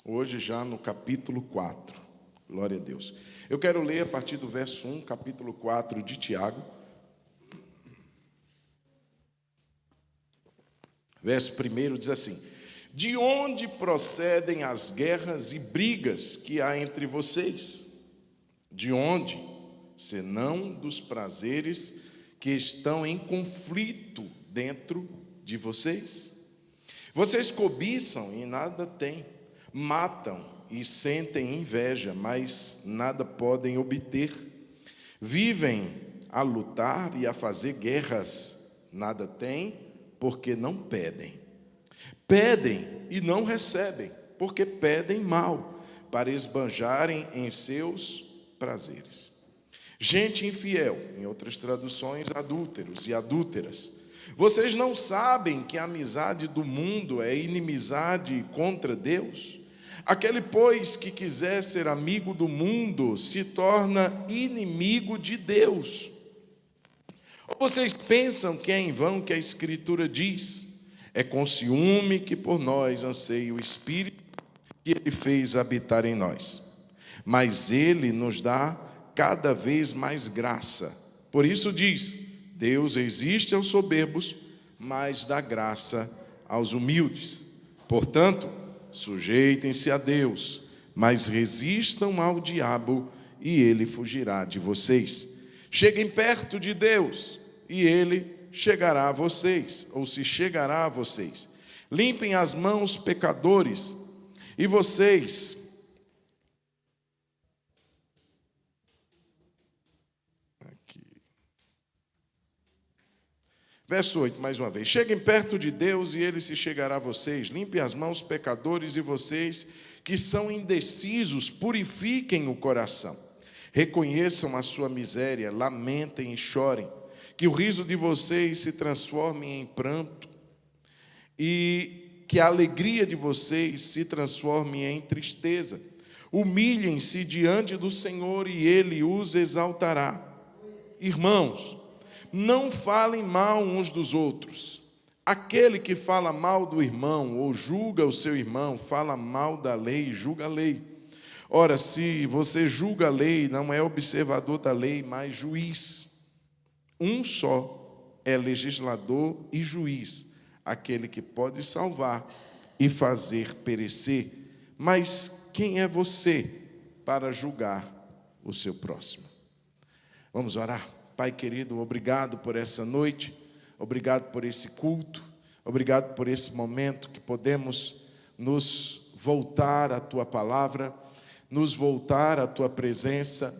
Hoje já no capítulo 4. Glória a Deus. Eu quero ler a partir do verso 1, capítulo 4 de Tiago. Verso 1 diz assim: de onde procedem as guerras e brigas que há entre vocês? De onde? Senão dos prazeres que estão em conflito dentro de vocês. Vocês cobiçam e nada têm, matam e sentem inveja, mas nada podem obter. Vivem a lutar e a fazer guerras, nada têm, porque não pedem. Pedem e não recebem, porque pedem mal, para esbanjarem em seus prazeres. Gente infiel, em outras traduções, adúlteros e adúlteras. Vocês não sabem que a amizade do mundo é inimizade contra Deus? Aquele, pois, que quiser ser amigo do mundo, se torna inimigo de Deus. Ou vocês pensam que é em vão que a Escritura diz: é com ciúme que por nós anseia o Espírito que Ele fez habitar em nós. Mas Ele nos dá cada vez mais graça. Por isso diz: Deus resiste aos soberbos, mas dá graça aos humildes. Portanto, sujeitem-se a Deus, mas resistam ao diabo, e ele fugirá de vocês. Cheguem perto de Deus, e ele chegará a vocês, ou se chegará a vocês. Limpem as mãos, pecadores, e vocês... Verso 8, mais uma vez. Cheguem perto de Deus e Ele se chegará a vocês. Limpem as mãos, pecadores, e vocês que são indecisos, purifiquem o coração. Reconheçam a sua miséria, lamentem e chorem. Que o riso de vocês se transforme em pranto e que a alegria de vocês se transforme em tristeza. Humilhem-se diante do Senhor e Ele os exaltará. Irmãos, não falem mal uns dos outros. Aquele que fala mal do irmão ou julga o seu irmão, fala mal da lei e julga a lei. Ora, se você julga a lei, não é observador da lei, mas juiz. Um só é legislador e juiz, aquele que pode salvar e fazer perecer. Mas quem é você para julgar o seu próximo? Vamos orar. Pai querido, obrigado por essa noite, obrigado por esse culto, obrigado por esse momento que podemos nos voltar à Tua palavra, nos voltar à Tua presença.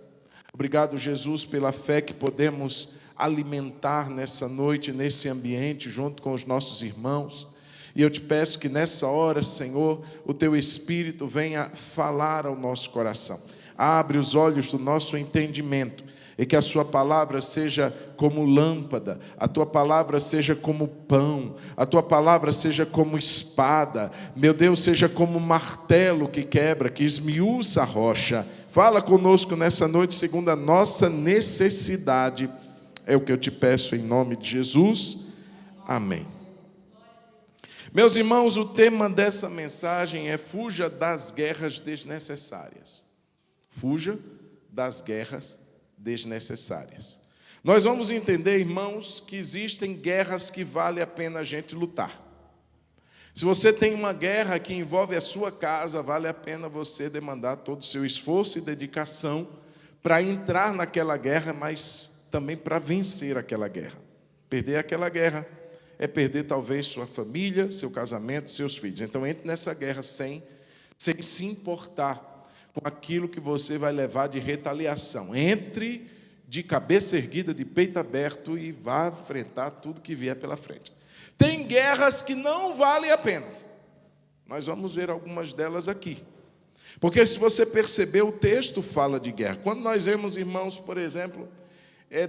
Obrigado, Jesus, pela fé que podemos alimentar nessa noite, nesse ambiente, junto com os nossos irmãos. E eu te peço que nessa hora, Senhor, o Teu Espírito venha falar ao nosso coração. Abre os olhos do nosso entendimento, e que a sua palavra seja como lâmpada, a tua palavra seja como pão, a tua palavra seja como espada, meu Deus, seja como martelo que quebra, que esmiuça a rocha. Fala conosco nessa noite segundo a nossa necessidade, é o que eu te peço em nome de Jesus, amém. Meus irmãos, o tema dessa mensagem é: fuja das guerras desnecessárias. Fuja das guerras desnecessárias. Nós vamos entender, irmãos, que existem guerras que vale a pena a gente lutar. Se você tem uma guerra que envolve a sua casa, vale a pena você demandar todo o seu esforço e dedicação para entrar naquela guerra, mas também para vencer aquela guerra. Perder aquela guerra é perder talvez sua família, seu casamento, seus filhos. Então entre nessa guerra sem se importar com aquilo que você vai levar de retaliação. Entre de cabeça erguida, de peito aberto, e vá enfrentar tudo que vier pela frente. Tem guerras que não valem a pena. Nós vamos ver algumas delas aqui. Porque se você perceber, o texto fala de guerra. Quando nós vemos, irmãos, por exemplo,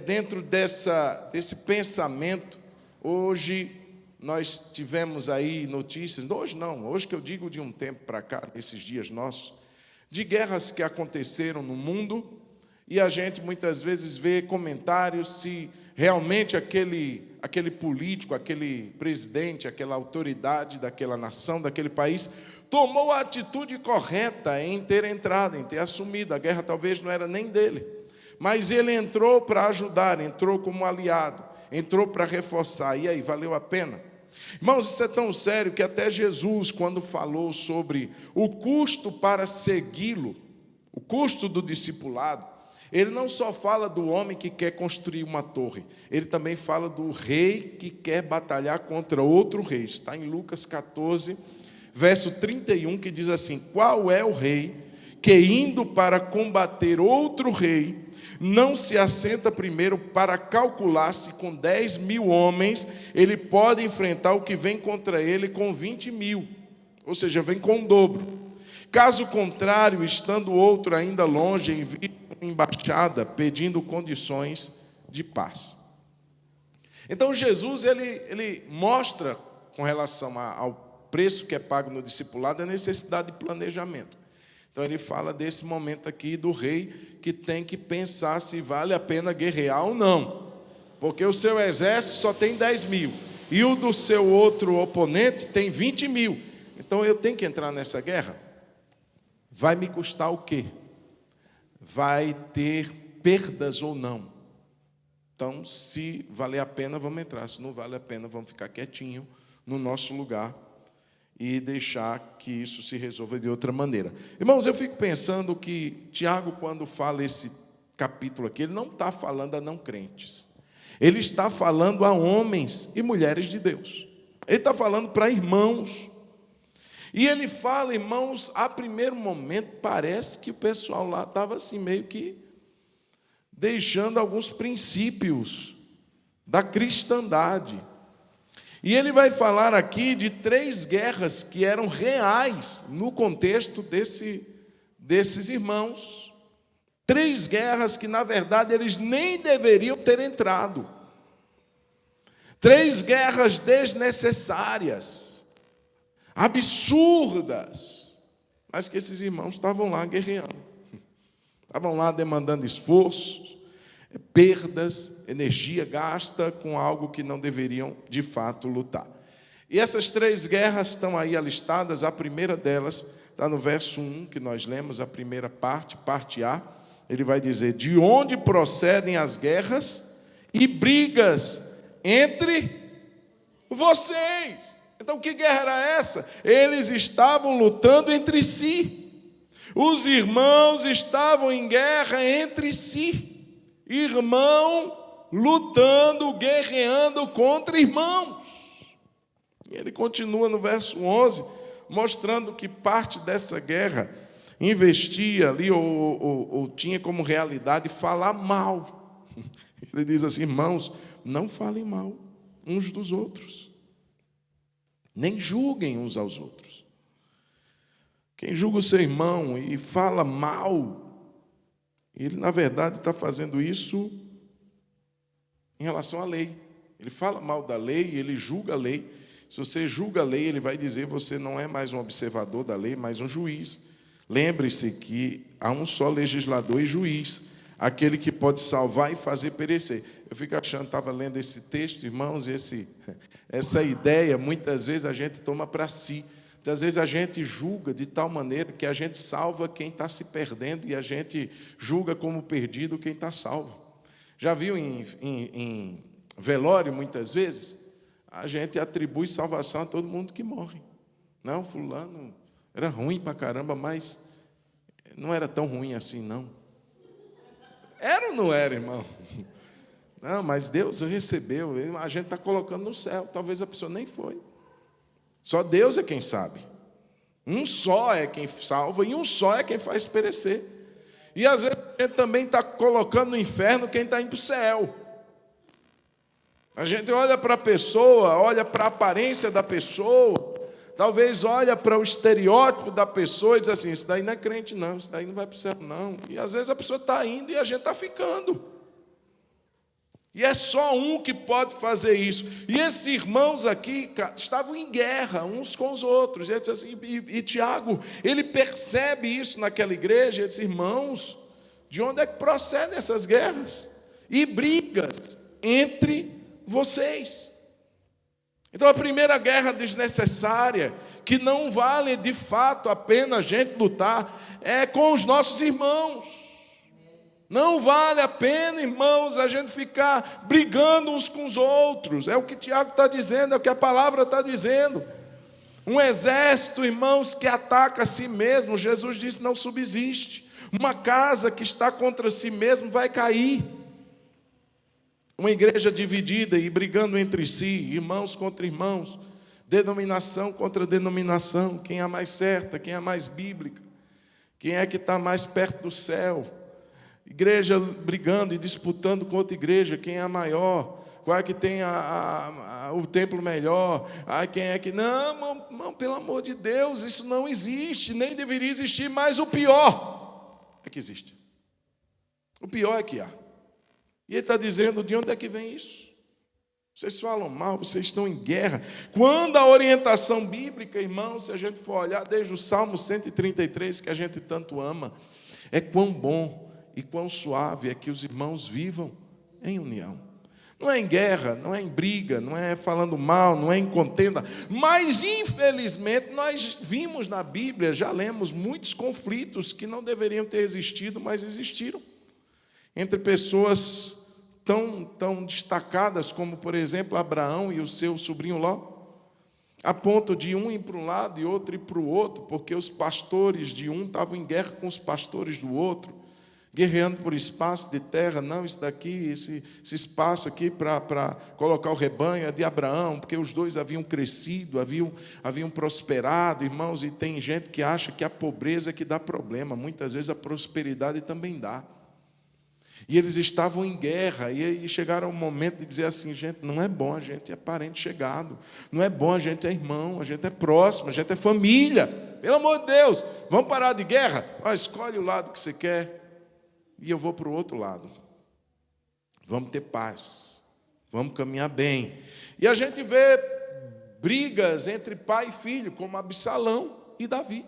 dentro desse pensamento, hoje nós tivemos aí notícias, hoje que eu digo de um tempo para cá, nesses dias nossos, de guerras que aconteceram no mundo, e a gente muitas vezes vê comentários se realmente aquele político, aquele presidente, aquela autoridade daquela nação, daquele país, tomou a atitude correta em ter entrado, em ter assumido. A guerra talvez não era nem dele, mas ele entrou para ajudar, entrou como aliado, entrou para reforçar. E aí, valeu a pena? Irmãos, isso é tão sério que até Jesus, quando falou sobre o custo para segui-lo, o custo do discipulado, ele não só fala do homem que quer construir uma torre, ele também fala do rei que quer batalhar contra outro rei. Está em Lucas 14, verso 31, que diz assim: qual é o rei que, indo para combater outro rei, não se assenta primeiro para calcular se com 10.000 homens ele pode enfrentar o que vem contra ele com 20.000, ou seja, vem com o dobro. Caso contrário, estando outro ainda longe, envia uma embaixada pedindo condições de paz. Então Jesus ele mostra, com relação ao preço que é pago no discipulado, a necessidade de planejamento. Então ele fala desse momento aqui do rei que tem que pensar se vale a pena guerrear ou não, porque o seu exército só tem 10.000 e o do seu outro oponente tem 20.000. Então eu tenho que entrar nessa guerra? Vai me custar o quê? Vai ter perdas ou não? Então, se valer a pena, vamos entrar. Se não vale a pena, vamos ficar quietinho no nosso lugar e deixar que isso se resolva de outra maneira. Irmãos, eu fico pensando que Tiago, quando fala esse capítulo aqui, ele não está falando a não crentes. Ele está falando a homens e mulheres de Deus. Ele está falando para irmãos. E ele fala, irmãos, a primeiro momento, parece que o pessoal lá estava assim, meio que deixando alguns princípios da cristandade. E ele vai falar aqui de 3 guerras que eram reais no contexto desses irmãos. 3 guerras que, na verdade, eles nem deveriam ter entrado. 3 guerras desnecessárias, absurdas, mas que esses irmãos estavam lá guerreando, estavam lá demandando esforços, perdas, energia gasta com algo que não deveriam de fato lutar. E essas 3 guerras estão aí alistadas. A primeira delas está no verso 1 que nós lemos, a primeira parte A. Ele vai dizer: de onde procedem as guerras e brigas entre vocês. Então, que guerra era essa? Eles estavam lutando entre si. Os irmãos estavam em guerra entre si. Irmão lutando, guerreando contra irmãos. E ele continua no verso 11, mostrando que parte dessa guerra investia ali, ou tinha como realidade falar mal. Ele diz assim: irmãos, não falem mal uns dos outros, nem julguem uns aos outros. Quem julga o seu irmão e fala mal, ele, na verdade, está fazendo isso em relação à lei. Ele fala mal da lei, ele julga a lei. Se você julga a lei, ele vai dizer: você não é mais um observador da lei, mas um juiz. Lembre-se que há um só legislador e juiz, aquele que pode salvar e fazer perecer. Eu fico achando, estava lendo esse texto, irmãos, e essa ideia, muitas vezes a gente toma para si. Muitas vezes a gente julga de tal maneira que a gente salva quem está se perdendo e a gente julga como perdido quem está salvo. Já viu em velório, muitas vezes, a gente atribui salvação a todo mundo que morre. Não, fulano era ruim para caramba, mas não era tão ruim assim, não. Era ou não era, irmão? Não, mas Deus recebeu, a gente está colocando no céu, talvez a pessoa nem foi. Só Deus é quem sabe. Um só é quem salva e um só é quem faz perecer. E às vezes a gente também está colocando no inferno quem está indo para o céu. A gente olha para a pessoa, olha para a aparência da pessoa, talvez olha para o estereótipo da pessoa e diz assim: isso daí não é crente não, isso daí não vai para o céu não. E às vezes a pessoa está indo e a gente está ficando. E é só um que pode fazer isso. E esses irmãos aqui estavam em guerra uns com os outros. E, assim, e Tiago, ele percebe isso naquela igreja. Ele diz: irmãos, de onde é que procedem essas guerras e brigas entre vocês? Então a primeira guerra desnecessária que não vale de fato a pena a gente lutar com os nossos irmãos. Não vale a pena, irmãos, a gente ficar brigando uns com os outros. É o que Tiago está dizendo, é o que a palavra está dizendo. Um exército, irmãos, que ataca a si mesmo, Jesus disse, não subsiste. Uma casa que está contra si mesmo vai cair. Uma igreja dividida e brigando entre si, irmãos contra irmãos, denominação contra denominação, quem é a mais certa, quem é a mais bíblica, quem é que está mais perto do céu. Igreja brigando e disputando com outra igreja, quem é a maior, qual é que tem o templo melhor, quem é que... Não, pelo amor de Deus, isso não existe, nem deveria existir, mas o pior é que existe. O pior é que há. E ele está dizendo, de onde é que vem isso? Vocês falam mal, vocês estão em guerra. Quando a orientação bíblica, irmão, se a gente for olhar desde o Salmo 133, que a gente tanto ama, é quão bom e quão suave é que os irmãos vivam em união. Não é em guerra, não é em briga, não é falando mal, não é em contenda. Mas, infelizmente, nós vimos na Bíblia, já lemos muitos conflitos que não deveriam ter existido, mas existiram. Entre pessoas tão destacadas como, por exemplo, Abraão e o seu sobrinho Ló, a ponto de um ir para um lado e outro ir para o outro, porque os pastores de um estavam em guerra com os pastores do outro, guerreando por espaço de terra. Não, isso daqui, esse espaço aqui para colocar o rebanho é de Abraão, porque os dois haviam crescido, haviam prosperado, irmãos, e tem gente que acha que a pobreza é que dá problema, muitas vezes a prosperidade também dá. E eles estavam em guerra, e aí chegaram ao momento de dizer assim, gente, não é bom, a gente é parente chegado, não é bom, a gente é irmão, a gente é próximo, a gente é família, pelo amor de Deus, vamos parar de guerra? Escolhe o lado que você quer, e eu vou para o outro lado. Vamos ter paz, vamos caminhar bem. E a gente vê brigas entre pai e filho, como Absalão e Davi.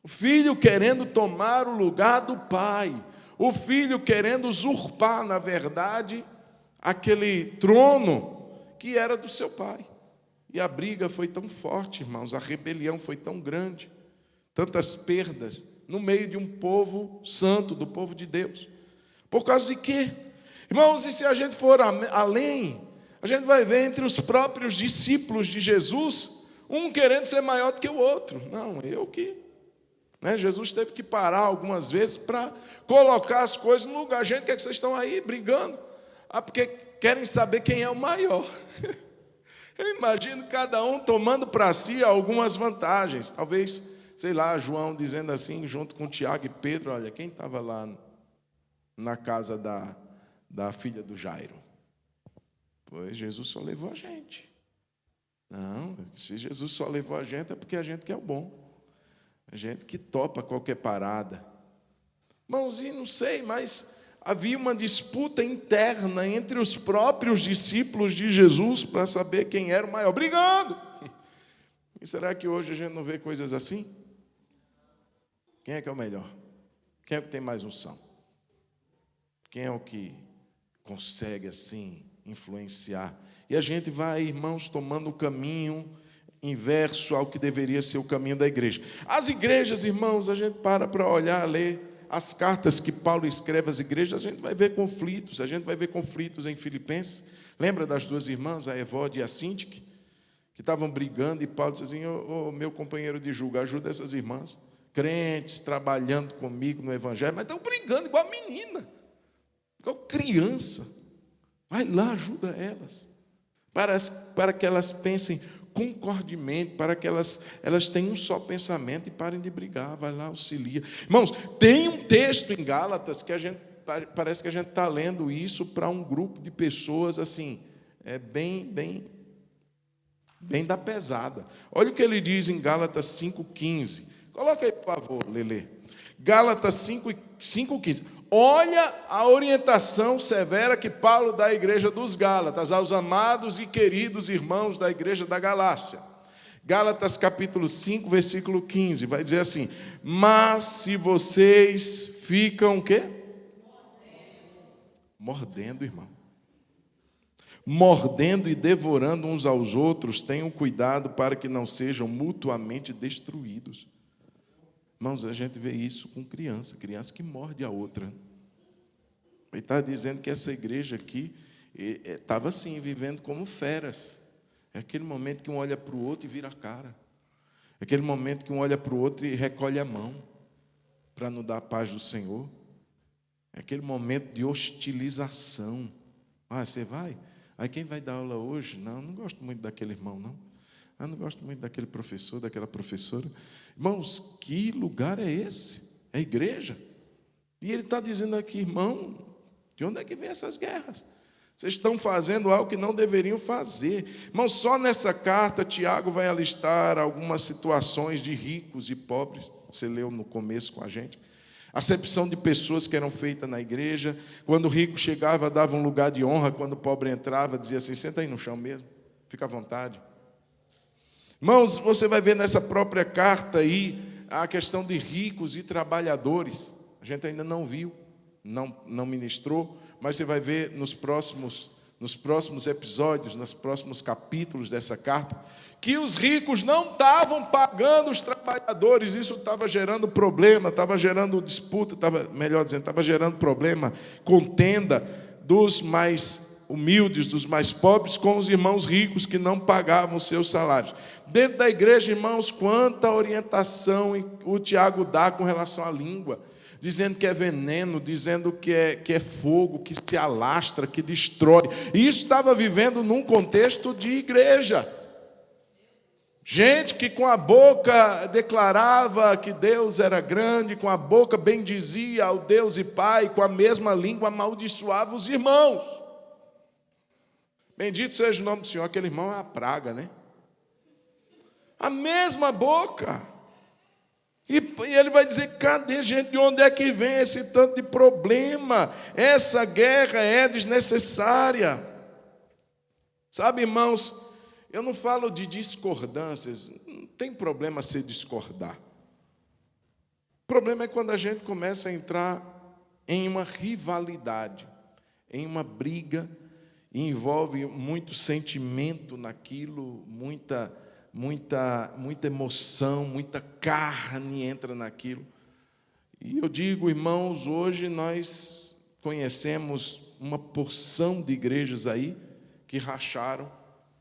O filho querendo tomar o lugar do pai, o filho querendo usurpar, na verdade, aquele trono que era do seu pai. E a briga foi tão forte, irmãos, a rebelião foi tão grande, tantas perdas, no meio de um povo santo, do povo de Deus. Por causa de quê? Irmãos, e se a gente for além, a gente vai ver entre os próprios discípulos de Jesus, um querendo ser maior do que o outro. Não, Jesus teve que parar algumas vezes para colocar as coisas no lugar. Gente, o que é que vocês estão aí brigando? Porque querem saber quem é o maior. Eu imagino cada um tomando para si algumas vantagens. Talvez, sei lá, João dizendo assim, junto com Tiago e Pedro, olha, quem estava lá na casa da filha do Jairo? Pois Jesus só levou a gente. Não, se Jesus só levou a gente é porque a gente quer o bom. A gente que topa qualquer parada. Irmãos, e não sei, mas havia uma disputa interna entre os próprios discípulos de Jesus para saber quem era o maior, brigando. E será que hoje a gente não vê coisas assim? Quem é que é o melhor? Quem é que tem mais unção? Quem é o que consegue, assim, influenciar? E a gente vai, irmãos, tomando o caminho inverso ao que deveria ser o caminho da igreja. As igrejas, irmãos, a gente para olhar, ler as cartas que Paulo escreve às igrejas, a gente vai ver conflitos, em Filipenses. Lembra das duas irmãs, a Evode e a Sintique, que estavam brigando, e Paulo disse assim, meu companheiro de julgo, ajuda essas irmãs, crentes, trabalhando comigo no evangelho, mas estão brigando igual menina, igual criança. Vai lá, ajuda elas, para que elas pensem concordemente, para que elas tenham um só pensamento e parem de brigar. Vai lá, auxilia. Irmãos, tem um texto em Gálatas que parece que a gente está lendo isso para um grupo de pessoas assim, bem da pesada. Olha o que ele diz em Gálatas 5,15. Coloca aí, por favor, Lelê. Gálatas 5,15. Olha a orientação severa que Paulo dá à igreja dos Gálatas, aos amados e queridos irmãos da igreja da Galácia. Gálatas capítulo 5, versículo 15, vai dizer assim, mas se vocês ficam o quê? Mordendo, irmão. mordendo e devorando uns aos outros, tenham cuidado para que não sejam mutuamente destruídos. Irmãos, a gente vê isso com criança que morde a outra. Ele está dizendo que essa igreja aqui estava assim, vivendo como feras. É aquele momento que um olha para o outro e vira a cara. É aquele momento que um olha para o outro e recolhe a mão para não dar a paz do Senhor. É aquele momento de hostilização. Ah, você vai? Aí quem vai dar aula hoje? Não gosto muito daquele irmão, não. Não gosto muito daquele professor, daquela professora. Irmãos, que lugar é esse? É a igreja. E ele está dizendo aqui, irmão, de onde é que vem essas guerras? Vocês estão fazendo algo que não deveriam fazer. Irmão, só nessa carta, Tiago vai alistar algumas situações de ricos e pobres. Você leu no começo com a gente. Acepção de pessoas que eram feitas na igreja. Quando o rico chegava, dava um lugar de honra. Quando o pobre entrava, dizia assim, senta aí no chão mesmo, fica à vontade. Irmãos, você vai ver nessa própria carta aí a questão de ricos e trabalhadores. A gente ainda não viu, não ministrou, mas você vai ver nos próximos episódios, nos próximos capítulos dessa carta, que os ricos não estavam pagando os trabalhadores. Isso estava gerando problema, estava gerando disputa, estava gerando problema, contenda dos mais humildes, dos mais pobres, com os irmãos ricos que não pagavam os seus salários. Dentro da igreja, irmãos, quanta orientação o Tiago dá com relação à língua, dizendo que é veneno, dizendo que é fogo, que se alastra, que destrói. E isso estava vivendo num contexto de igreja. Gente que com a boca declarava que Deus era grande, com a boca bendizia ao Deus e Pai, com a mesma língua amaldiçoava os irmãos. Bendito seja o nome do Senhor. Aquele irmão é uma praga, né? A mesma boca. E ele vai dizer, cadê, gente? De onde é que vem esse tanto de problema? Essa guerra é desnecessária. Sabe, irmãos, eu não falo de discordâncias, não tem problema se discordar. O problema é quando a gente começa a entrar em uma rivalidade, em uma briga, e envolve muito sentimento naquilo, muita emoção, muita carne entra naquilo. E eu digo, irmãos, hoje nós conhecemos uma porção de igrejas aí que racharam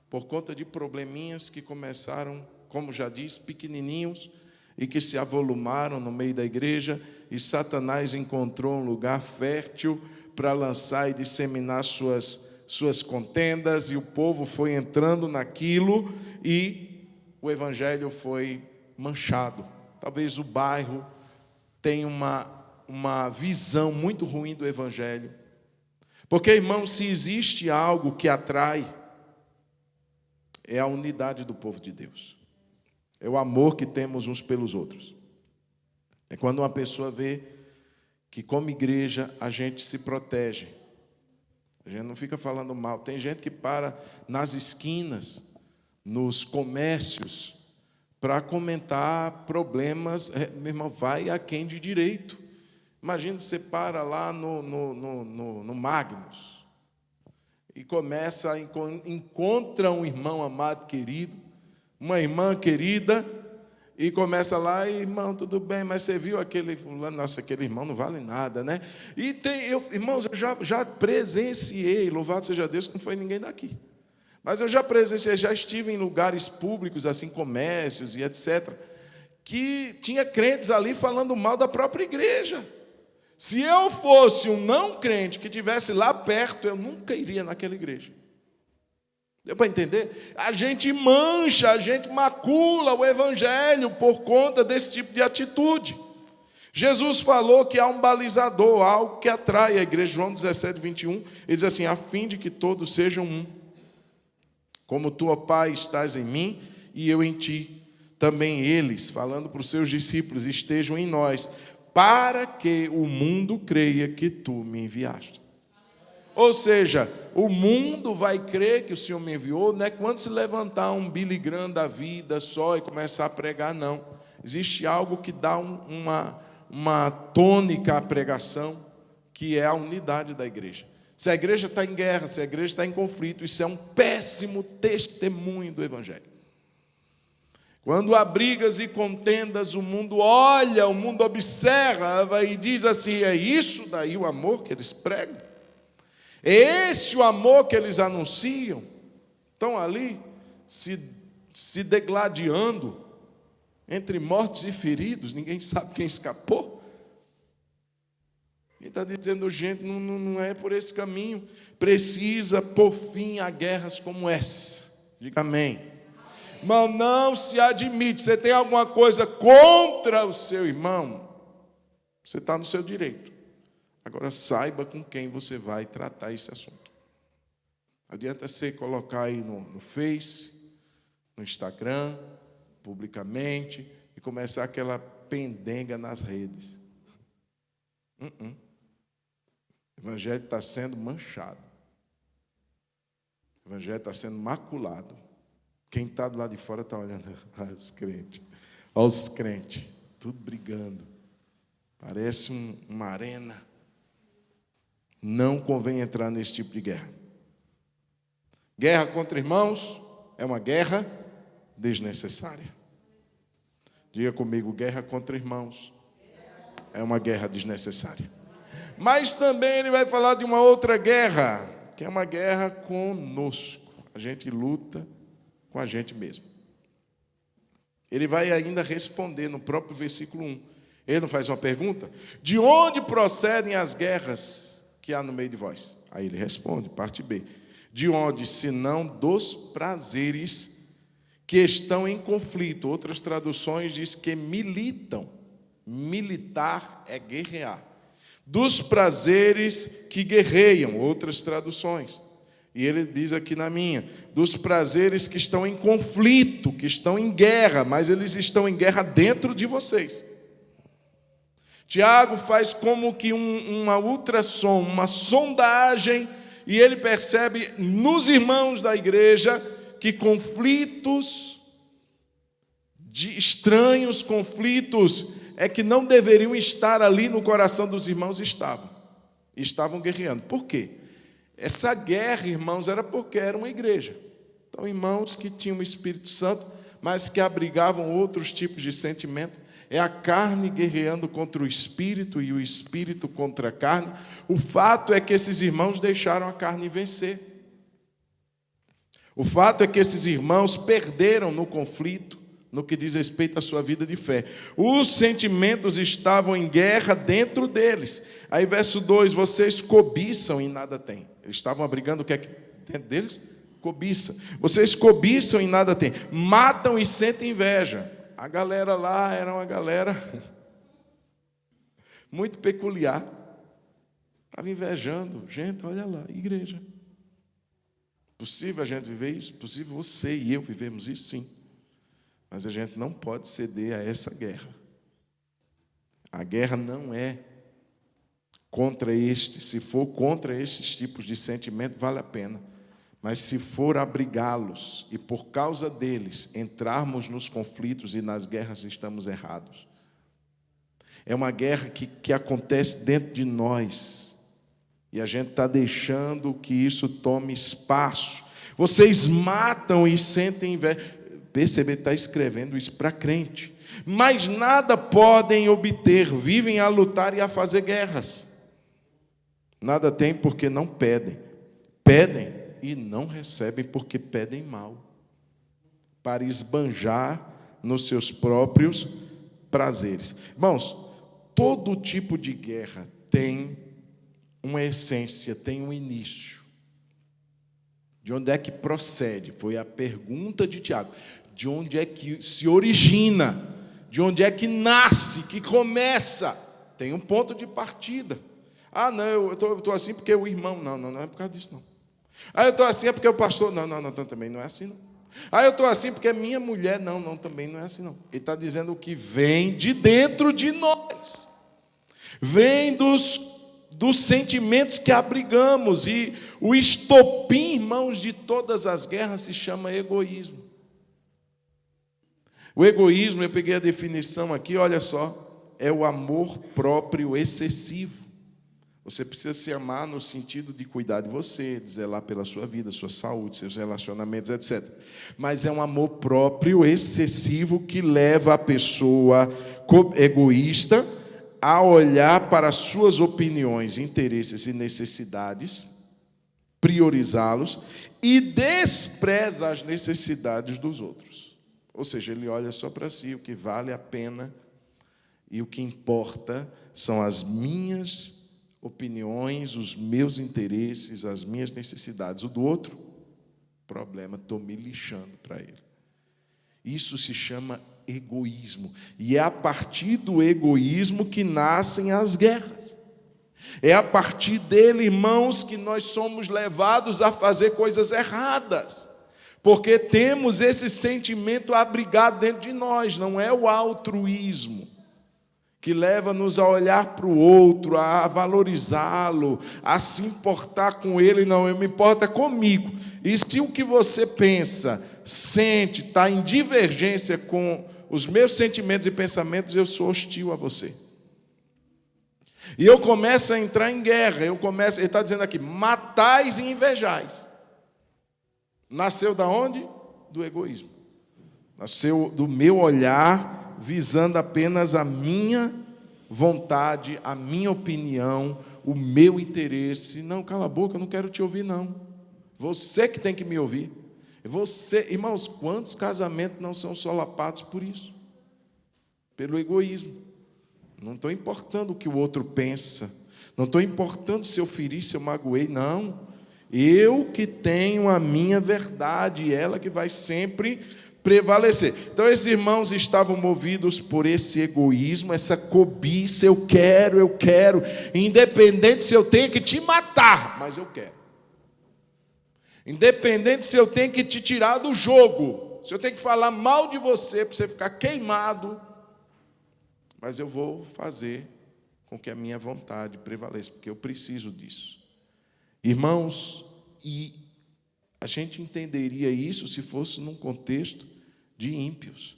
por conta de probleminhas que começaram, como já disse, pequenininhos e que se avolumaram no meio da igreja, e Satanás encontrou um lugar fértil para lançar e disseminar suas contendas, e o povo foi entrando naquilo e o evangelho foi manchado. Talvez o bairro tenha uma visão muito ruim do evangelho. Porque, irmão, se existe algo que atrai, é a unidade do povo de Deus. É o amor que temos uns pelos outros. É quando uma pessoa vê que, como igreja, a gente se protege. A gente não fica falando mal. Tem gente que para nas esquinas, nos comércios, para comentar problemas. Meu irmão, vai a quem de direito. Imagina você para lá no Magnus e encontra um irmão amado, querido, uma irmã querida, e começa lá, irmão, tudo bem, mas você viu aquele fulano? Nossa, aquele irmão não vale nada, né? E irmãos, eu já presenciei, louvado seja Deus, que não foi ninguém daqui. Mas eu já presenciei, já estive em lugares públicos, assim, comércios e etc., que tinha crentes ali falando mal da própria igreja. Se eu fosse um não crente que estivesse lá perto, eu nunca iria naquela igreja. Deu para entender? A gente mancha, a gente macula o evangelho por conta desse tipo de atitude. Jesus falou que há um balizador, algo que atrai a igreja. João 17, 21, ele diz assim, a fim de que todos sejam um. Como tu, ó Pai, estás em mim e eu em ti, também eles, falando para os seus discípulos, estejam em nós, para que o mundo creia que tu me enviaste. Ou seja, o mundo vai crer que o Senhor me enviou, não é quando se levantar um Billy Graham da vida só e começar a pregar, não. Existe algo que dá uma tônica à pregação, que é a unidade da igreja. Se a igreja está em guerra, se a igreja está em conflito, isso é um péssimo testemunho do Evangelho. Quando há brigas e contendas, o mundo olha, o mundo observa e diz assim: é isso daí o amor que eles pregam? É esse o amor que eles anunciam? Estão ali se degladiando entre mortos e feridos, ninguém sabe quem escapou. Ele está dizendo: gente, não é por esse caminho. Precisa pôr fim a guerras como essa. Diga amém. Mas não se admite. Você tem alguma coisa contra o seu irmão, você está no seu direito. Agora saiba com quem você vai tratar esse assunto. Adianta você colocar aí no Face, no Instagram, publicamente, e começar aquela pendenga nas redes. O Evangelho está sendo manchado. O Evangelho está sendo maculado. Quem está do lado de fora está olhando os crentes. Olha os crentes, tudo brigando. Parece uma arena. Não convém entrar nesse tipo de guerra. Guerra contra irmãos é uma guerra desnecessária. Diga comigo: guerra contra irmãos é uma guerra desnecessária. Mas também ele vai falar de uma outra guerra, que é uma guerra conosco. A gente luta com a gente mesmo. Ele vai ainda responder no próprio versículo 1. Ele não faz uma pergunta? De onde procedem as guerras que há no meio de vós? Aí ele responde, parte B. De onde, senão dos prazeres que estão em conflito? Outras traduções diz que militam. Militar é guerrear. Dos prazeres que guerreiam, outras traduções. E ele diz aqui na minha, dos prazeres que estão em conflito, que estão em guerra, mas eles estão em guerra dentro de vocês. Tiago faz como que uma ultrassom, uma sondagem, e ele percebe nos irmãos da igreja que conflitos estranhos, conflitos que não deveriam estar ali no coração dos irmãos, estavam guerreando. Por quê? Essa guerra, irmãos, era porque era uma igreja. Então, irmãos que tinham o Espírito Santo, mas que abrigavam outros tipos de sentimento. É a carne guerreando contra o Espírito e o Espírito contra a carne. O fato é que esses irmãos deixaram a carne vencer. O fato é que esses irmãos perderam no conflito, no que diz respeito à sua vida de fé. Os sentimentos estavam em guerra dentro deles. Aí, verso 2, vocês cobiçam e nada têm. Eles estavam abrigando o que é que dentro deles? Cobiça. Vocês cobiçam e nada têm. Matam e sentem inveja. A galera lá era uma galera muito peculiar. Estava invejando. Gente, olha lá, igreja. Possível a gente viver isso? Possível você e eu vivemos isso? Sim. Mas a gente não pode ceder a essa guerra. A guerra não é contra se for contra estes tipos de sentimento, vale a pena. Mas se for abrigá-los e por causa deles entrarmos nos conflitos e nas guerras, estamos errados. É uma guerra que acontece dentro de nós. E a gente está deixando que isso tome espaço. Vocês matam e sentem inveja. Percebe, ele está escrevendo isso para crente. Mas nada podem obter, vivem a lutar e a fazer guerras. Nada têm porque não pedem. Pedem e não recebem porque pedem mal, para esbanjar nos seus próprios prazeres. Irmãos, todo tipo de guerra tem uma essência, tem um início. De onde é que procede? Foi a pergunta de Tiago. De onde é que se origina? De onde é que nasce, que começa? Tem um ponto de partida. Ah, não, eu estou assim porque o irmão... Não é por causa disso, não. Ah, eu estou assim porque o pastor... Não, também não é assim, não. Ah, eu estou assim porque minha mulher... Não, também não é assim, não. Ele está dizendo o que vem de dentro de nós. Vem dos sentimentos que abrigamos. E o estopim, irmãos, de todas as guerras se chama egoísmo. O egoísmo, eu peguei a definição aqui, olha só, é o amor próprio excessivo. Você precisa se amar no sentido de cuidar de você, de zelar pela sua vida, sua saúde, seus relacionamentos, etc. Mas é um amor próprio, excessivo, que leva a pessoa egoísta a olhar para suas opiniões, interesses e necessidades, priorizá-los e despreza as necessidades dos outros. Ou seja, ele olha só para si, o que vale a pena e o que importa são as minhas opiniões, os meus interesses, as minhas necessidades. O do outro, problema, estou me lixando para ele. Isso se chama egoísmo. E é a partir do egoísmo que nascem as guerras. É a partir dele, irmãos, que nós somos levados a fazer coisas erradas. Porque temos esse sentimento abrigado dentro de nós, não é o altruísmo que leva-nos a olhar para o outro, a valorizá-lo, a se importar com ele. Não, eu me importo comigo. E se o que você pensa, sente, está em divergência com os meus sentimentos e pensamentos, eu sou hostil a você. E eu começo a entrar em guerra. Ele está dizendo aqui, matais e invejais. Nasceu da onde? Do egoísmo. Nasceu do meu olhar, visando apenas a minha vontade, a minha opinião, o meu interesse. Não, cala a boca, eu não quero te ouvir, não. Você que tem que me ouvir. Você, irmãos, quantos casamentos não são solapados por isso? Pelo egoísmo. Não estou importando o que o outro pensa. Não estou importando se eu feri, se eu magoei, não. Eu que tenho a minha verdade, e ela que vai sempre prevalecer. Então, esses irmãos estavam movidos por esse egoísmo, essa cobiça, eu quero, independente se eu tenho que te matar, mas eu quero. Independente se eu tenho que te tirar do jogo, se eu tenho que falar mal de você, para você ficar queimado, mas eu vou fazer com que a minha vontade prevaleça, porque eu preciso disso. Irmãos, e a gente entenderia isso se fosse num contexto de ímpios,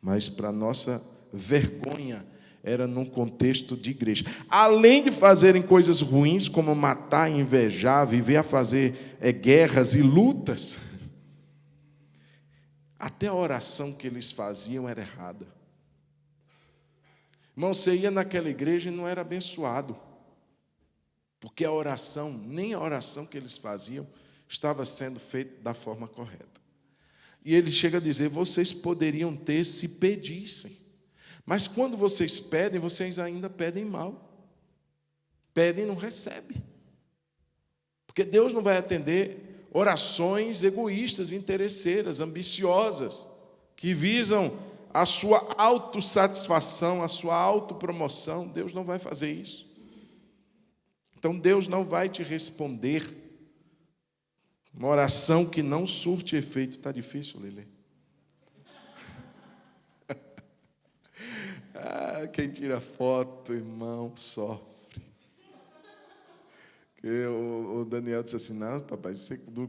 mas para nossa vergonha era num contexto de igreja. Além de fazerem coisas ruins, como matar, invejar, viver a fazer guerras e lutas, até a oração que eles faziam era errada. Irmão, você ia naquela igreja e não era abençoado, porque a oração, nem a oração que eles faziam, estava sendo feita da forma correta. E ele chega a dizer, vocês poderiam ter se pedissem. Mas quando vocês pedem, vocês ainda pedem mal. Pedem e não recebem. Porque Deus não vai atender orações egoístas, interesseiras, ambiciosas, que visam a sua autossatisfação, a sua autopromoção. Deus não vai fazer isso. Então Deus não vai te responder. Uma oração que não surte efeito. Está difícil, Lelê? Quem tira foto, irmão, sofre. O Daniel disse assim, não, papai,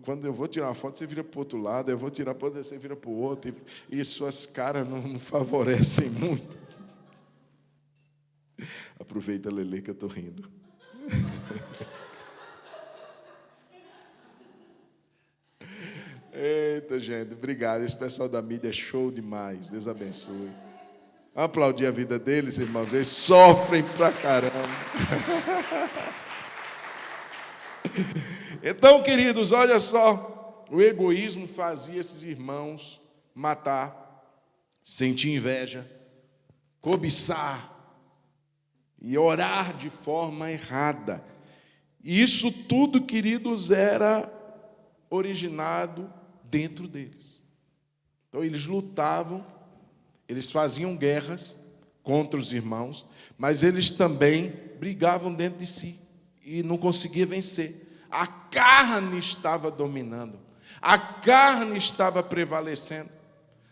quando eu vou tirar uma foto, você vira para o outro lado, eu vou tirar para o outro, você vira para o outro, e suas caras não favorecem muito. Aproveita, Lelê, que eu estou rindo. Eita, gente, obrigado. Esse pessoal da mídia é show demais. Deus abençoe. Vamos aplaudir a vida deles, irmãos. Eles sofrem pra caramba. Então, queridos, olha só. O egoísmo fazia esses irmãos matar, sentir inveja, cobiçar e orar de forma errada. E isso tudo, queridos, era originado dentro deles. Então eles lutavam, eles faziam guerras contra os irmãos, mas eles também brigavam dentro de si e não conseguiam vencer. A carne estava dominando, a carne estava prevalecendo.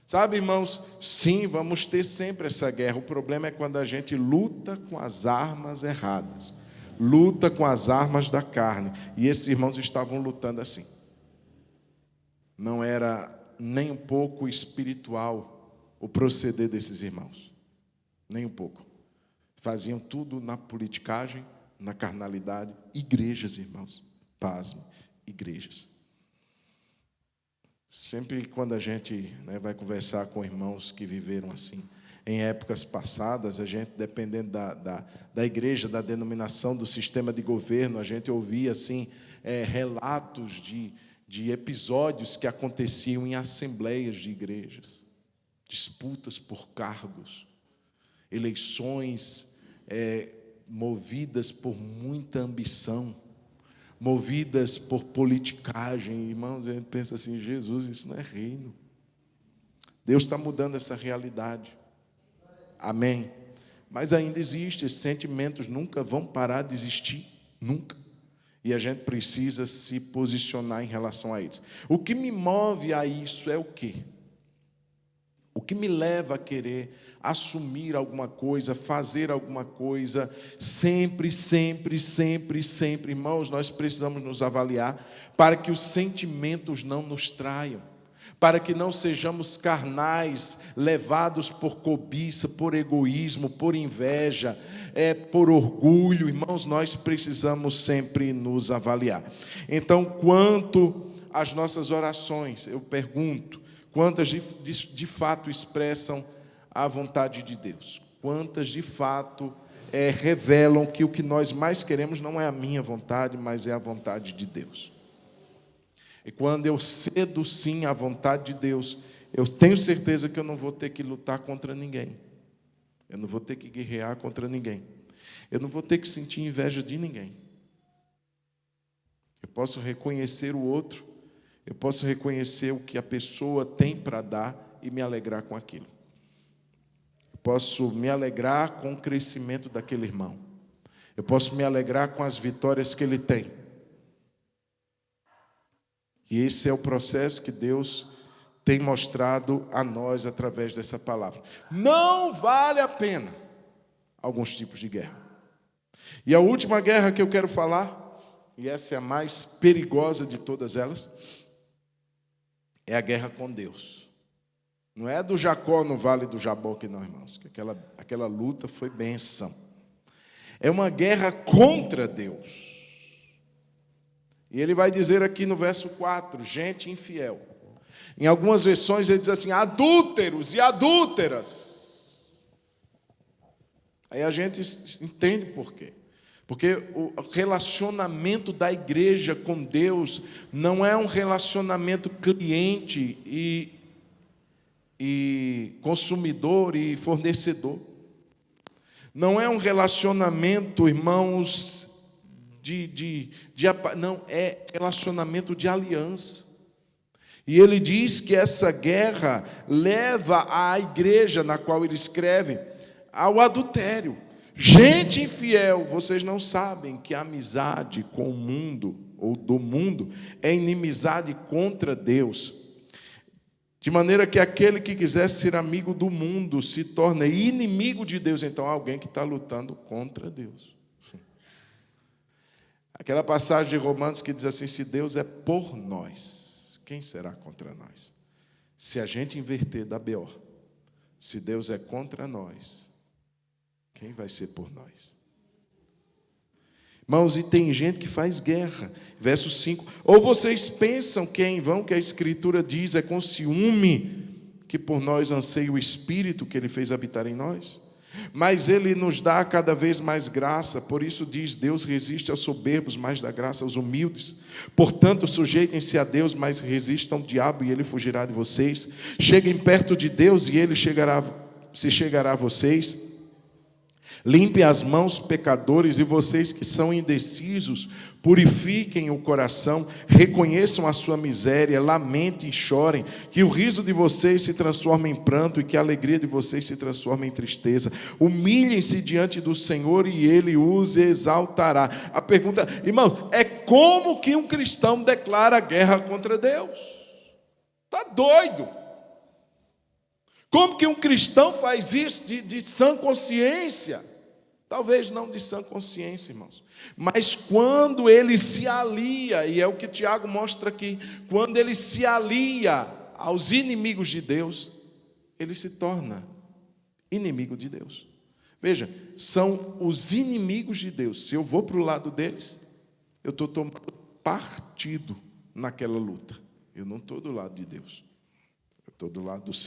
Sabe, irmãos, sim, vamos ter sempre essa guerra. O problema é quando a gente luta com as armas erradas, luta com as armas da carne, e esses irmãos estavam lutando assim. Não era nem um pouco espiritual o proceder desses irmãos. Nem um pouco. Faziam tudo na politicagem, na carnalidade. Igrejas, irmãos, pasme, igrejas. Sempre quando a gente vai conversar com irmãos que viveram assim, em épocas passadas, a gente, dependendo da igreja, da denominação, do sistema de governo, a gente ouvia assim, relatos de episódios que aconteciam em assembleias de igrejas, disputas por cargos, eleições movidas por muita ambição, movidas por politicagem. Irmãos, a gente pensa assim, Jesus, isso não é reino. Deus está mudando essa realidade. Amém? Mas ainda existe, esses sentimentos nunca vão parar de existir, nunca. E a gente precisa se posicionar em relação a eles. O que me move a isso é o quê? O que me leva a querer assumir alguma coisa, fazer alguma coisa, sempre, sempre, sempre, sempre, irmãos, nós precisamos nos avaliar para que os sentimentos não nos traiam, para que não sejamos carnais, levados por cobiça, por egoísmo, por inveja, por orgulho. Irmãos, nós precisamos sempre nos avaliar. Então, quanto às nossas orações, eu pergunto, quantas de fato expressam a vontade de Deus? Quantas de fato revelam que o que nós mais queremos não é a minha vontade, mas é a vontade de Deus? E quando eu cedo sim à vontade de Deus, eu tenho certeza que eu não vou ter que lutar contra ninguém. Eu não vou ter que guerrear contra ninguém. Eu não vou ter que sentir inveja de ninguém. Eu posso reconhecer o outro, eu posso reconhecer o que a pessoa tem para dar e me alegrar com aquilo. Eu posso me alegrar com o crescimento daquele irmão. Eu posso me alegrar com as vitórias que ele tem. E esse é o processo que Deus tem mostrado a nós através dessa palavra. Não vale a pena alguns tipos de guerra. E a última guerra que eu quero falar, e essa é a mais perigosa de todas elas, é a guerra com Deus. Não é do Jacó no Vale do Jaboque, não, irmãos, que aquela luta foi bênção. É uma guerra contra Deus. E ele vai dizer aqui no verso 4, gente infiel. Em algumas versões ele diz assim, adúlteros e adúlteras. Aí a gente entende por quê. Porque o relacionamento da igreja com Deus não é um relacionamento cliente e consumidor e fornecedor. Não é um relacionamento, irmãos, não, é relacionamento de aliança. E ele diz que essa guerra leva a igreja na qual ele escreve ao adultério. Gente infiel, vocês não sabem que a amizade com o mundo, ou do mundo, é inimizade contra Deus. De maneira que aquele que quiser ser amigo do mundo se torna inimigo de Deus. Então, alguém que está lutando contra Deus. Aquela passagem de Romanos que diz assim, se Deus é por nós, quem será contra nós? Se a gente inverter da BO, se Deus é contra nós, quem vai ser por nós? Irmãos, e tem gente que faz guerra. Verso 5. Ou vocês pensam que é em vão que a Escritura diz, é com ciúme que por nós anseia o Espírito que Ele fez habitar em nós? Mas Ele nos dá cada vez mais graça, por isso diz, Deus resiste aos soberbos, mas dá graça aos humildes. Portanto, sujeitem-se a Deus, mas resistam ao diabo e ele fugirá de vocês. Cheguem perto de Deus e Ele se chegará a vocês. Limpem as mãos, pecadores, e vocês que são indecisos, purifiquem o coração, reconheçam a sua miséria, lamentem e chorem, que o riso de vocês se transforme em pranto e que a alegria de vocês se transforme em tristeza. Humilhem-se diante do Senhor e Ele os exaltará. A pergunta, irmãos, é como que um cristão declara guerra contra Deus? Está doido? Como que um cristão faz isso de sã consciência? Talvez não de sã consciência, irmãos. Mas quando ele se alia, e é o que Tiago mostra aqui, quando ele se alia aos inimigos de Deus, ele se torna inimigo de Deus. Veja, são os inimigos de Deus. Se eu vou para o lado deles, eu estou tomando partido naquela luta. Eu não estou do lado de Deus. Eu estou do lado dos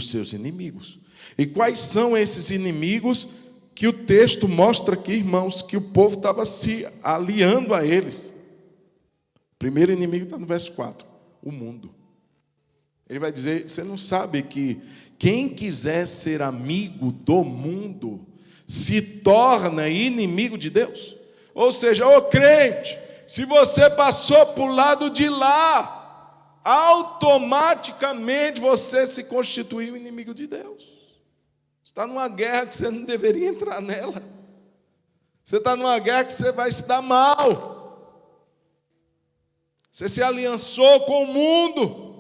seus inimigos. E quais são esses inimigos que o texto mostra aqui, irmãos, que o povo estava se aliando a eles? O primeiro inimigo está no verso 4, o mundo. Ele vai dizer, você não sabe que quem quiser ser amigo do mundo se torna inimigo de Deus? Ou seja, ô crente, se você passou para o lado de lá, automaticamente você se constituiu inimigo de Deus. Você está numa guerra que você não deveria entrar nela. Você está numa guerra que você vai se dar mal. Você se aliançou com o mundo.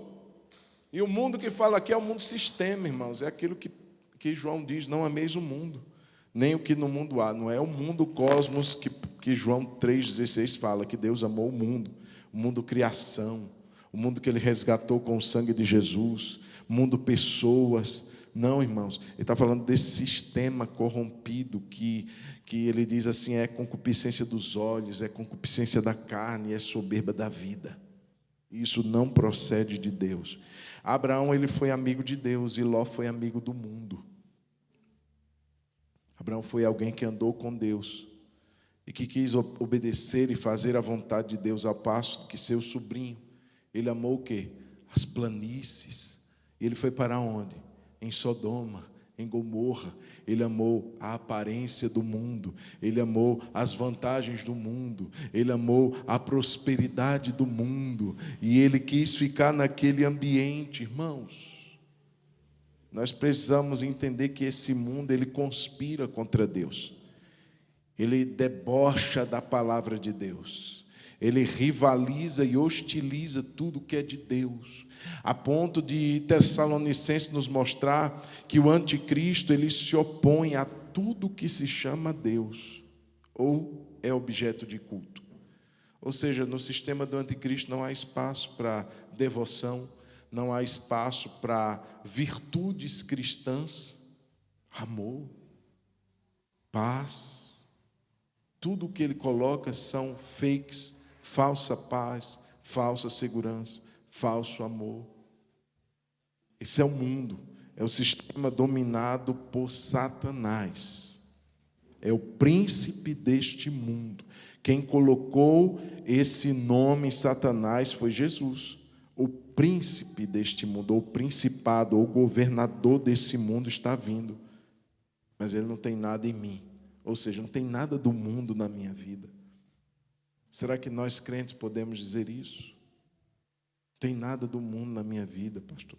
E o mundo que fala aqui é o mundo sistema, irmãos. É aquilo que João diz, não ameis o mundo, nem o que no mundo há. Não é o mundo cosmos que João 3,16 fala, que Deus amou o mundo criação, o mundo que Ele resgatou com o sangue de Jesus, o mundo pessoas. Não, irmãos, Ele está falando desse sistema corrompido que Ele diz assim, é concupiscência dos olhos, é concupiscência da carne, é soberba da vida. Isso não procede de Deus. Abraão, ele foi amigo de Deus, e Ló foi amigo do mundo. Abraão foi alguém que andou com Deus e que quis obedecer e fazer a vontade de Deus, ao passo que seu sobrinho, ele amou o quê? As planícies. E ele foi para onde? Em Sodoma, em Gomorra. Ele amou a aparência do mundo, ele amou as vantagens do mundo, ele amou a prosperidade do mundo, e ele quis ficar naquele ambiente. Irmãos, nós precisamos entender que esse mundo, ele conspira contra Deus, ele debocha da palavra de Deus, ele rivaliza e hostiliza tudo que é de Deus, a ponto de Tessalonicenses nos mostrar que o anticristo, ele se opõe a tudo que se chama Deus, ou é objeto de culto. Ou seja, no sistema do anticristo não há espaço para devoção, não há espaço para virtudes cristãs, amor, paz. Tudo o que ele coloca são fakes, falsa paz, falsa segurança, falso amor. Esse é o mundo, é o sistema dominado por Satanás. É o príncipe deste mundo. Quem colocou esse nome Satanás foi Jesus. O príncipe deste mundo, ou o principado, ou o governador desse mundo está vindo. Mas ele não tem nada em mim. Ou seja, não tem nada do mundo na minha vida. Será que nós crentes podemos dizer isso? Tem nada do mundo na minha vida, pastor?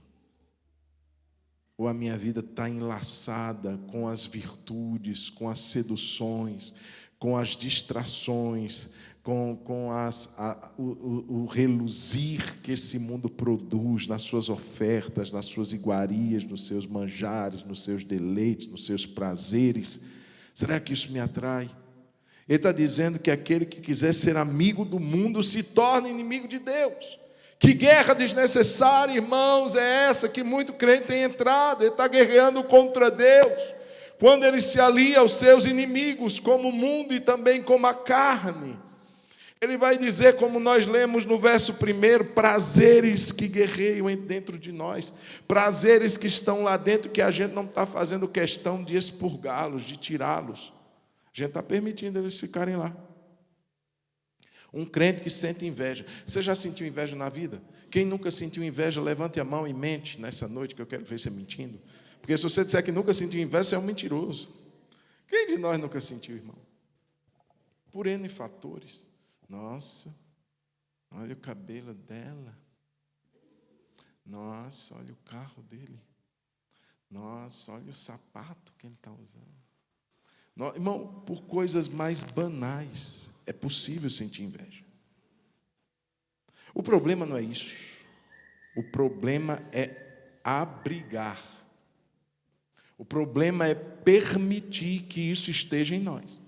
Ou a minha vida está enlaçada com as virtudes, com as seduções, com as distrações, com o reluzir que esse mundo produz nas suas ofertas, nas suas iguarias, nos seus manjares, nos seus deleites, nos seus prazeres? Será que isso me atrai? Ele está dizendo que aquele que quiser ser amigo do mundo se torna inimigo de Deus. Que guerra desnecessária, irmãos, é essa que muito crente tem entrado? Ele está guerreando contra Deus, quando ele se alia aos seus inimigos, como o mundo e também como a carne. Ele vai dizer, como nós lemos no verso 1, prazeres que guerreiam dentro de nós, prazeres que estão lá dentro, que a gente não está fazendo questão de expurgá-los, de tirá-los. A gente está permitindo eles ficarem lá. Um crente que sente inveja. Você já sentiu inveja na vida? Quem nunca sentiu inveja, levante a mão e mente nessa noite, que eu quero ver você mentindo. Porque se você disser que nunca sentiu inveja, você é um mentiroso. Quem de nós nunca sentiu, irmão? Por N fatores. Nossa, olha o cabelo dela. Nossa, olha o carro dele. Nossa, olha o sapato que ele está usando. Irmão, por coisas mais banais, é possível sentir inveja. O problema não é isso. O problema é abrigar. O problema é permitir que isso esteja em nós.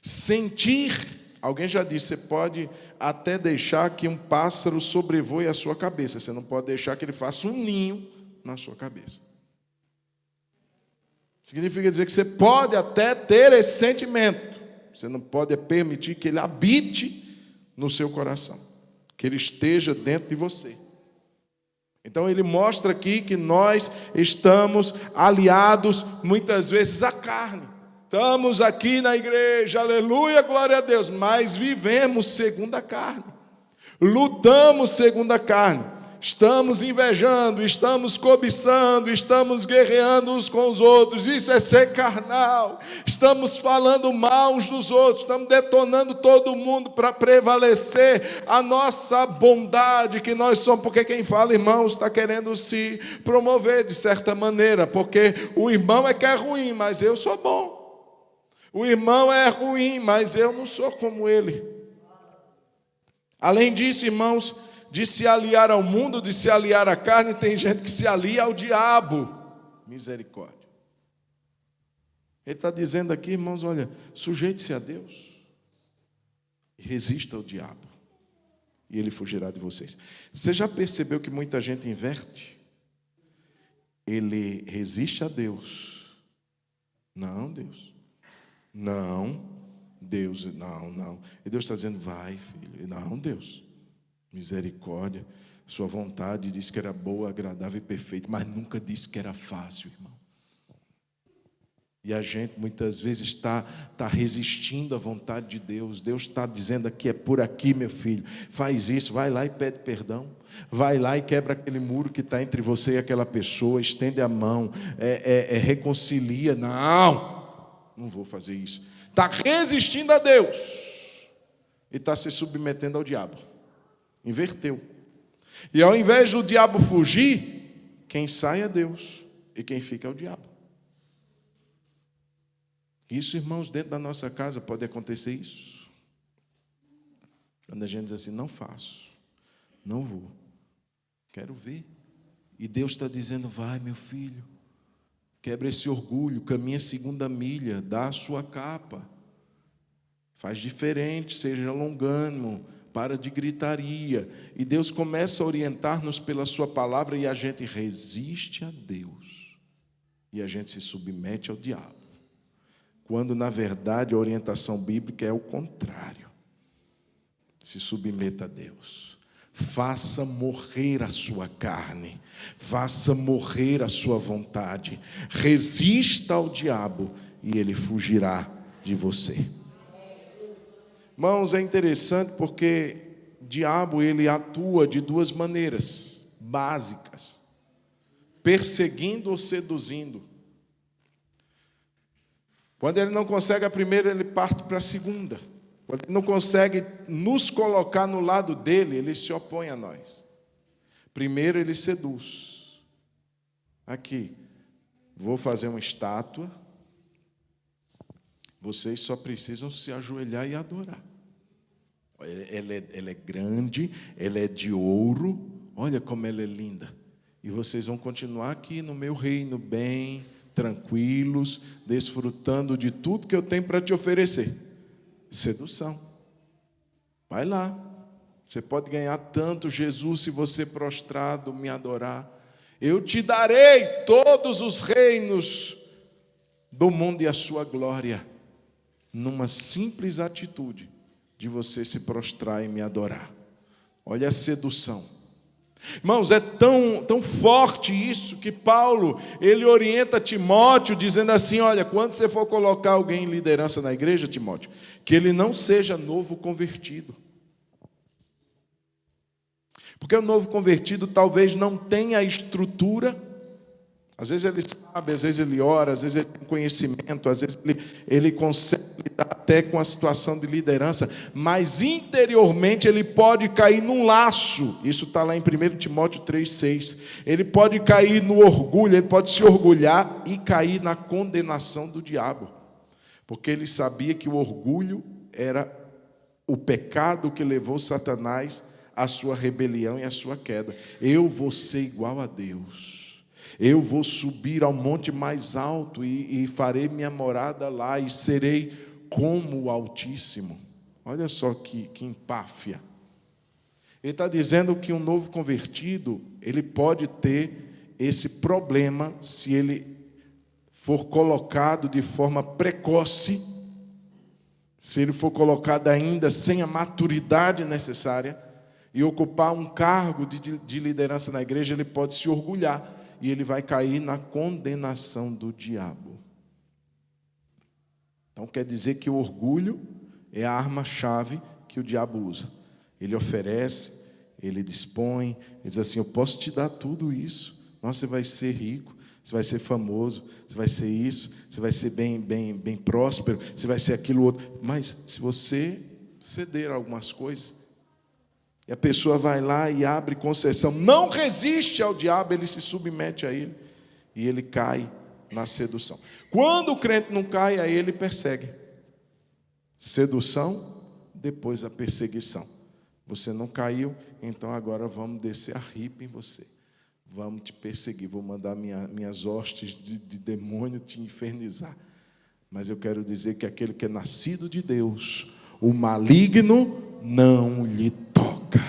Sentir, alguém já disse, você pode até deixar que um pássaro sobrevoe a sua cabeça. Você não pode deixar que ele faça um ninho na sua cabeça. Significa dizer que você pode até ter esse sentimento, você não pode permitir que ele habite no seu coração, que ele esteja dentro de você. Então ele mostra aqui que nós estamos aliados muitas vezes à carne. Estamos aqui na igreja, aleluia, glória a Deus, mas vivemos segundo a carne. Lutamos segundo a carne. Estamos invejando, estamos cobiçando, estamos guerreando uns com os outros. Isso é ser carnal. Estamos falando mal uns dos outros, estamos detonando todo mundo para prevalecer a nossa bondade que nós somos. Porque quem fala, irmãos, está querendo se promover de certa maneira. Porque o irmão é que é ruim, mas eu sou bom. O irmão é ruim, mas eu não sou como ele. Além disso, irmãos, de se aliar ao mundo, de se aliar à carne, tem gente que se alia ao diabo. Misericórdia. Ele está dizendo aqui, irmãos, olha, sujeite-se a Deus e resista ao diabo, e ele fugirá de vocês. Você já percebeu que muita gente inverte? Ele resiste a Deus. Não, Deus. Não, Deus, não. E Deus está dizendo, vai, filho. Não, Deus. Misericórdia, sua vontade disse que era boa, agradável e perfeita, mas nunca disse que era fácil, irmão. E a gente muitas vezes está resistindo à vontade de Deus. Deus está dizendo aqui, é por aqui, meu filho, faz isso, vai lá e pede perdão, vai lá e quebra aquele muro que está entre você e aquela pessoa, estende a mão, reconcilia. Não vou fazer isso. Está resistindo a Deus e está se submetendo ao diabo. Inverteu. E ao invés do diabo fugir, quem sai é Deus e quem fica é o diabo. Isso, irmãos, dentro da nossa casa pode acontecer isso. Quando a gente diz assim, não faço, não vou, quero ver. E Deus está dizendo, vai, meu filho, quebra esse orgulho, caminha a segunda milha, dá a sua capa, faz diferente, seja longânimo, para de gritaria. E Deus começa a orientar-nos pela sua palavra e a gente resiste a Deus. E a gente se submete ao diabo. Quando, na verdade, a orientação bíblica é o contrário. Se submeta a Deus. Faça morrer a sua carne. Faça morrer a sua vontade. Resista ao diabo e ele fugirá de você. Irmãos, é interessante porque o diabo ele atua de duas maneiras básicas: perseguindo ou seduzindo. Quando ele não consegue a primeira, ele parte para a segunda. Quando ele não consegue nos colocar no lado dele, ele se opõe a nós. Primeiro ele seduz. Aqui, vou fazer uma estátua. Vocês só precisam se ajoelhar e adorar. Ela é grande, ela é de ouro, olha como ela é linda. E vocês vão continuar aqui no meu reino, bem, tranquilos, desfrutando de tudo que eu tenho para te oferecer. Sedução. Vai lá. Você pode ganhar tanto, Jesus, se você prostrado me adorar. Eu te darei todos os reinos do mundo e a sua glória, numa simples atitude de você se prostrar e me adorar. Olha a sedução. Irmãos, é tão forte isso que Paulo, ele orienta Timóteo dizendo assim, olha, quando você for colocar alguém em liderança na igreja, Timóteo, que ele não seja novo convertido. Porque o novo convertido talvez não tenha a estrutura. Às vezes ele sabe, às vezes ele ora, às vezes ele tem conhecimento, às vezes ele consegue lidar até com a situação de liderança, mas interiormente ele pode cair num laço. Isso está lá em 1 Timóteo 3,6. Ele pode cair no orgulho, ele pode se orgulhar e cair na condenação do diabo, porque ele sabia que o orgulho era o pecado que levou Satanás à sua rebelião e à sua queda. Eu vou ser igual a Deus. Eu vou subir ao monte mais alto e farei minha morada lá e serei como o Altíssimo. Olha só que empáfia. Ele está dizendo que um novo convertido, ele pode ter esse problema se ele for colocado de forma precoce, se ele for colocado ainda sem a maturidade necessária e ocupar um cargo de liderança na igreja, ele pode se orgulhar e ele vai cair na condenação do diabo. Então quer dizer que o orgulho é a arma-chave que o diabo usa. Ele oferece, ele dispõe, ele diz assim: eu posso te dar tudo isso, nossa, você vai ser rico, você vai ser famoso, você vai ser isso, você vai ser bem próspero, você vai ser aquilo outro. Mas se você ceder a algumas coisas, e a pessoa vai lá e abre concessão, não resiste ao diabo, ele se submete a ele, e ele cai na sedução. Quando o crente não cai, aí ele persegue. Sedução, depois a perseguição. Você não caiu, então agora vamos descer a ripa em você. Vamos te perseguir, vou mandar minhas hostes de demônio te infernizar. Mas eu quero dizer que aquele que é nascido de Deus, o maligno não lhe toca.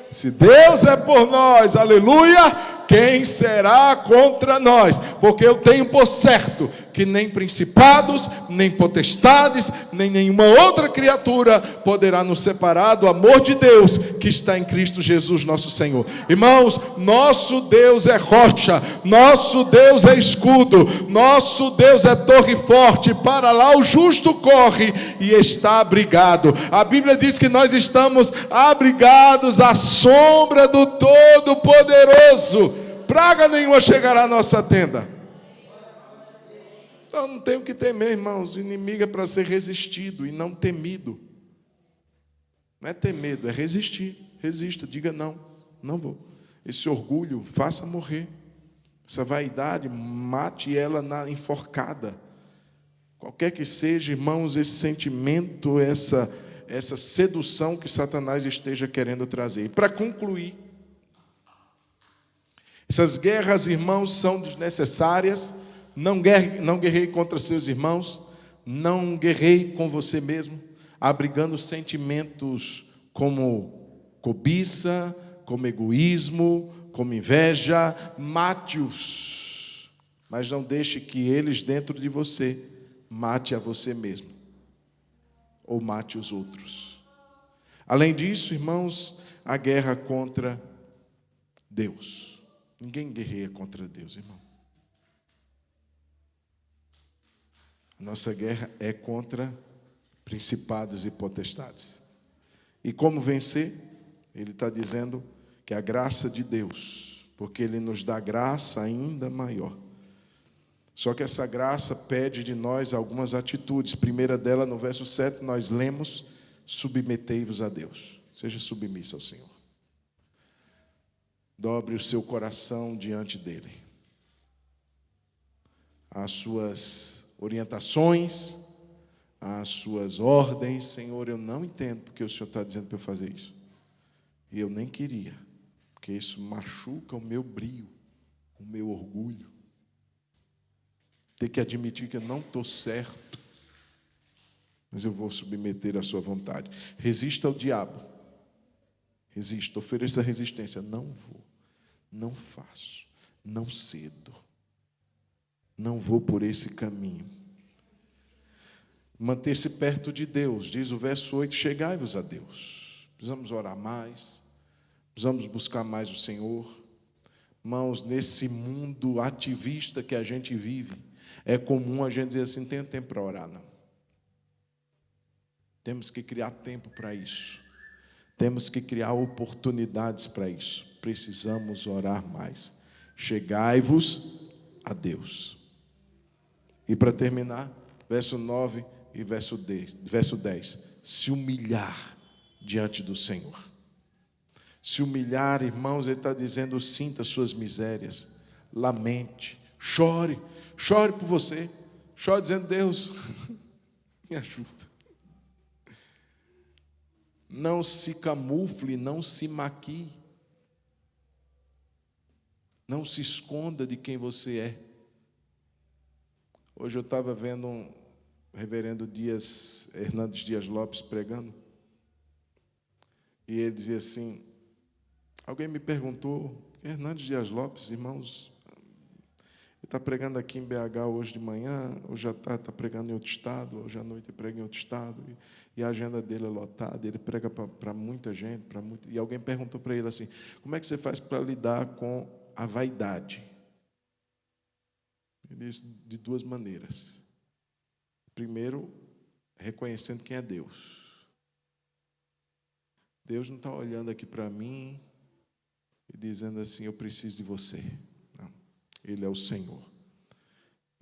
Se Deus é por nós, aleluia, quem será contra nós? Porque eu tenho por certo que nem principados, nem potestades, nem nenhuma outra criatura poderá nos separar do amor de Deus que está em Cristo Jesus nosso Senhor. Irmãos, nosso Deus é rocha, nosso Deus é escudo, nosso Deus é torre forte, para lá o justo corre e está abrigado. A Bíblia diz que nós estamos abrigados à sombra do Todo-Poderoso. Praga nenhuma chegará à nossa tenda. Então não tem o que temer, irmãos. O inimigo é para ser resistido e não temido. Não é ter medo, é resistir. Resista, diga não, não vou. Esse orgulho, faça morrer. Essa vaidade, mate ela na enforcada. Qualquer que seja, irmãos, esse sentimento, essa sedução que Satanás esteja querendo trazer. E para concluir, essas guerras, irmãos, são desnecessárias. Não guerreie contra seus irmãos, não guerreie com você mesmo, abrigando sentimentos como cobiça, como egoísmo, como inveja. Mate-os, mas não deixe que eles dentro de você mate a você mesmo, ou mate os outros. Além disso, irmãos, a guerra contra Deus. Ninguém guerreia contra Deus, irmão. Nossa guerra é contra principados e potestades. E como vencer? Ele está dizendo que a graça de Deus, porque Ele nos dá graça ainda maior. Só que essa graça pede de nós algumas atitudes. Primeira dela, no verso 7, nós lemos: submetei-vos a Deus. Seja submissa ao Senhor. Dobre o seu coração diante dEle. As suas orientações, as suas ordens: Senhor, eu não entendo porque o Senhor está dizendo para eu fazer isso. E eu nem queria, porque isso machuca o meu brio, o meu orgulho. Ter que admitir que eu não estou certo, mas eu vou submeter à sua vontade. Resista ao diabo. Resista, ofereça resistência. Não vou, não faço, não cedo. Não vou por esse caminho. Manter-se perto de Deus, diz o verso 8, chegai-vos a Deus. Precisamos orar mais, precisamos buscar mais o Senhor. Irmãos, nesse mundo ativista que a gente vive, é comum a gente dizer assim: não tenho tempo para orar, não. Temos que criar tempo para isso. Temos que criar oportunidades para isso. Precisamos orar mais. Chegai-vos a Deus. E para terminar, verso 9 e verso 10. Se humilhar diante do Senhor. Se humilhar, irmãos, ele está dizendo: sinta suas misérias, lamente, chore por você, chore dizendo: Deus, me ajuda. Não se camufle, não se maquie, não se esconda de quem você é. Hoje eu estava vendo um reverendo Hernandes Dias Lopes pregando, e ele dizia assim: alguém me perguntou, Hernandes Dias Lopes, irmãos, está pregando aqui em BH hoje de manhã, hoje à tarde está pregando em outro estado, hoje à noite prega em outro estado, e a agenda dele é lotada, ele prega para muita gente, e alguém perguntou para ele assim, como é que você faz para lidar com a vaidade? Ele disse, de duas maneiras. Primeiro, reconhecendo quem é Deus. Deus não está olhando aqui para mim e dizendo assim, eu preciso de você. Não. Ele é o Senhor.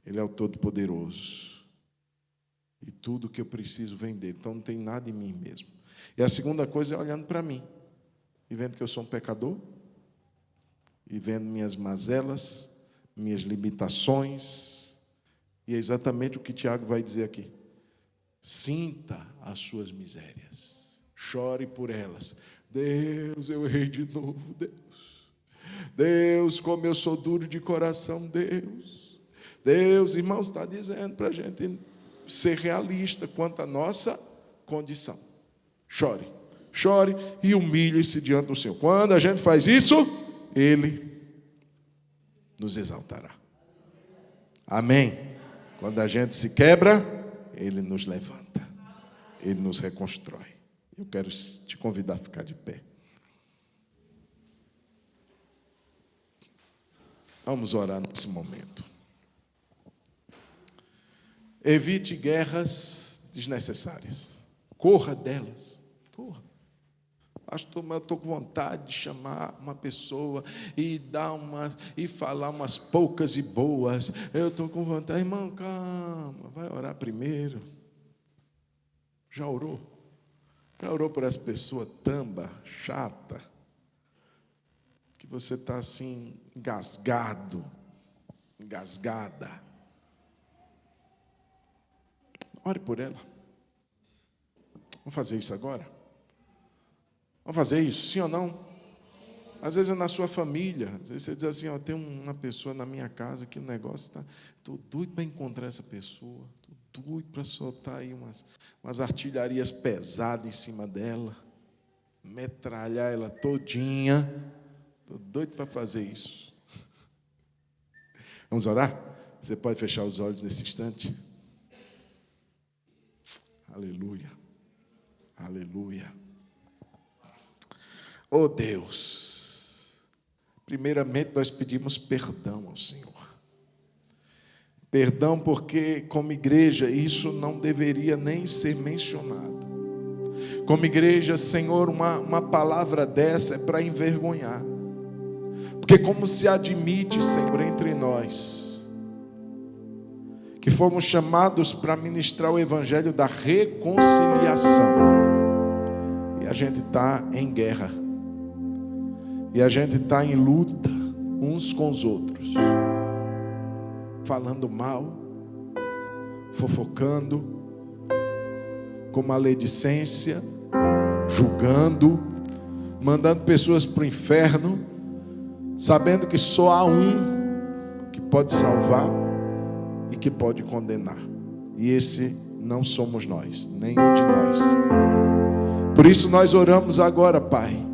Ele é o Todo-Poderoso. E tudo que eu preciso vem dele. Então não tem nada em mim mesmo. E a segunda coisa é olhando para mim. E vendo que eu sou um pecador. E vendo minhas mazelas, minhas limitações. E é exatamente o que Tiago vai dizer aqui. Sinta as suas misérias. Chore por elas. Deus, eu errei de novo, Deus. Deus, como eu sou duro de coração, Deus. Deus, irmãos, está dizendo para a gente ser realista quanto à nossa condição. Chore, chore e humilhe-se diante do Senhor. Quando a gente faz isso, Ele nos exaltará. Amém. Quando a gente se quebra, Ele nos levanta. Ele nos reconstrói. Eu quero te convidar a ficar de pé. Vamos orar nesse momento. Evite guerras desnecessárias. Corra delas. Corra. Pastor, mas eu estou com vontade de chamar uma pessoa e falar umas poucas e boas. Eu estou com vontade. Irmão, calma, vai orar primeiro. Já orou? Já orou por essa pessoa tamba, chata, que você está assim, engasgado, engasgada? Ore por ela. Vamos fazer isso agora? Vamos fazer isso, sim ou não? Às vezes é na sua família. Às vezes você diz assim, ó, tem uma pessoa na minha casa que o negócio está... Estou doido para encontrar essa pessoa. Estou doido para soltar aí umas artilharias pesadas em cima dela. Metralhar ela todinha. Estou doido para fazer isso. Vamos orar? Você pode fechar os olhos nesse instante? Aleluia. Aleluia. Oh Deus, primeiramente nós pedimos perdão ao Senhor. Perdão porque, como igreja, isso não deveria nem ser mencionado. Como igreja, Senhor, uma palavra dessa é para envergonhar. Porque como se admite, Senhor, entre nós, que fomos chamados para ministrar o evangelho da reconciliação. E a gente está em guerra. E a gente está em luta uns com os outros, falando mal, fofocando, com maledicência, julgando, mandando pessoas para o inferno, sabendo que só há um que pode salvar e que pode condenar. E esse não somos nós, nenhum de nós. Por isso nós oramos agora, Pai,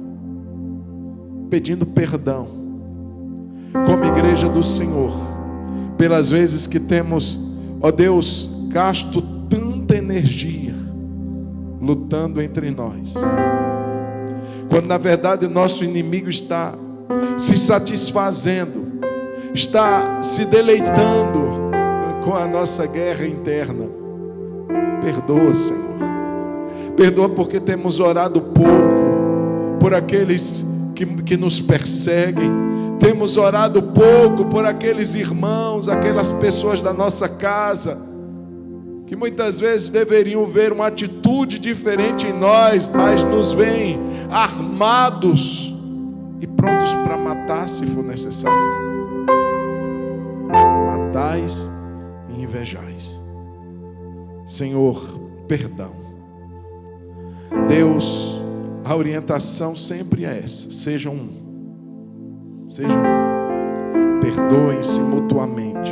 pedindo perdão, como igreja do Senhor, pelas vezes que temos, ó Deus, gasto tanta energia lutando entre nós, quando na verdade o nosso inimigo está se satisfazendo, está se deleitando com a nossa guerra interna. Perdoa, Senhor. Perdoa porque temos orado pouco por aqueles que nos perseguem. Temos orado pouco por aqueles irmãos, aquelas pessoas da nossa casa, que muitas vezes deveriam ver uma atitude diferente em nós, mas nos veem armados e prontos para matar se for necessário. Matais e invejais. Senhor, perdão. Deus, a orientação sempre é essa: sejam um. Perdoem-se mutuamente,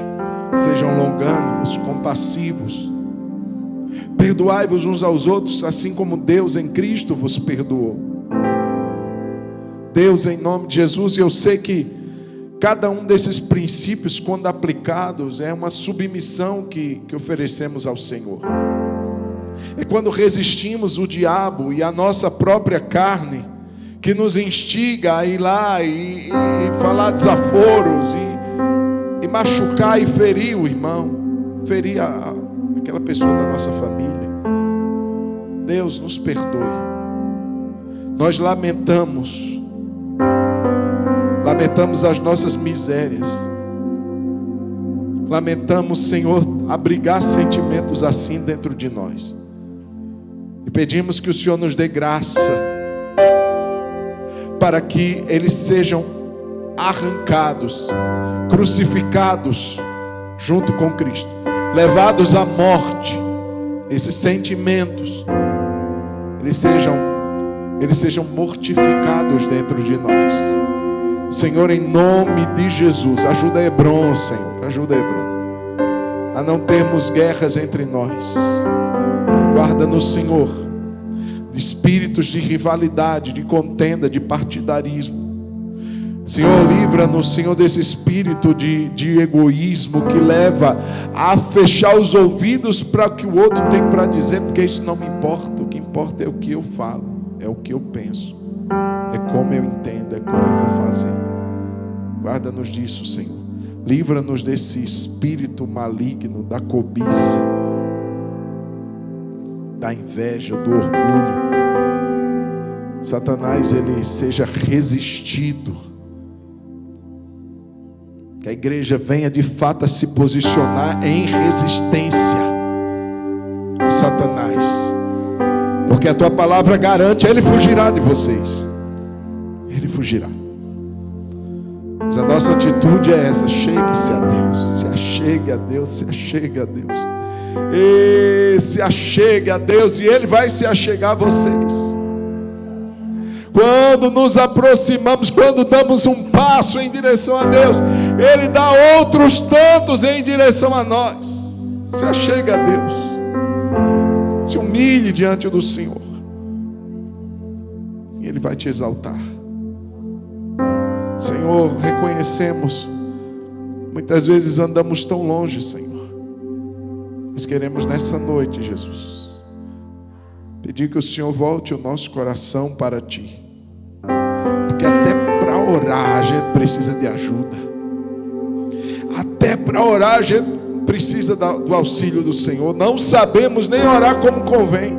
sejam longânimos, compassivos. Perdoai-vos uns aos outros, assim como Deus em Cristo vos perdoou. Deus, em nome de Jesus, e eu sei que Cada um desses princípios, quando aplicados, é uma submissão que oferecemos ao Senhor. É quando resistimos o diabo e a nossa própria carne, que nos instiga a ir lá e falar desaforos, e machucar e ferir o irmão, ferir aquela pessoa da nossa família. Deus nos perdoe. Nós lamentamos as nossas misérias. Lamentamos, Senhor, abrigar sentimentos assim dentro de nós. E pedimos que o Senhor nos dê graça para que eles sejam arrancados, crucificados junto com Cristo, levados à morte. Esses sentimentos, eles sejam mortificados dentro de nós. Senhor, em nome de Jesus, ajuda Hebron, Senhor, ajuda Hebron a não termos guerras entre nós. Guarda-nos, Senhor, de espíritos de rivalidade, de contenda, de partidarismo. Senhor, livra-nos, Senhor, desse espírito de egoísmo que leva a fechar os ouvidos para o que o outro tem para dizer, porque isso não me importa. O que importa é o que eu falo, é o que eu penso, é como eu entendo, é como eu vou fazer. Guarda-nos disso, Senhor. Livra-nos desse espírito maligno, da cobiça, da inveja, do orgulho. Satanás, ele seja resistido. Que a igreja venha de fato a se posicionar em resistência a Satanás. Porque a tua palavra garante, ele fugirá de vocês. Ele fugirá. Mas a nossa atitude é essa: chegue-se a Deus, se achegue a Deus, se achegue a Deus. E se achegue a Deus, e Ele vai se achegar a vocês. Quando nos aproximamos, quando damos um passo em direção a Deus, Ele dá outros tantos em direção a nós. Se achegue a Deus, se humilhe diante do Senhor, e Ele vai te exaltar. Senhor, reconhecemos, muitas vezes andamos tão longe, Senhor, mas queremos nessa noite, Jesus, pedir que o Senhor volte o nosso coração para Ti, porque até para orar a gente precisa de ajuda, até para orar a gente precisa do auxílio do Senhor. Não sabemos nem orar como convém,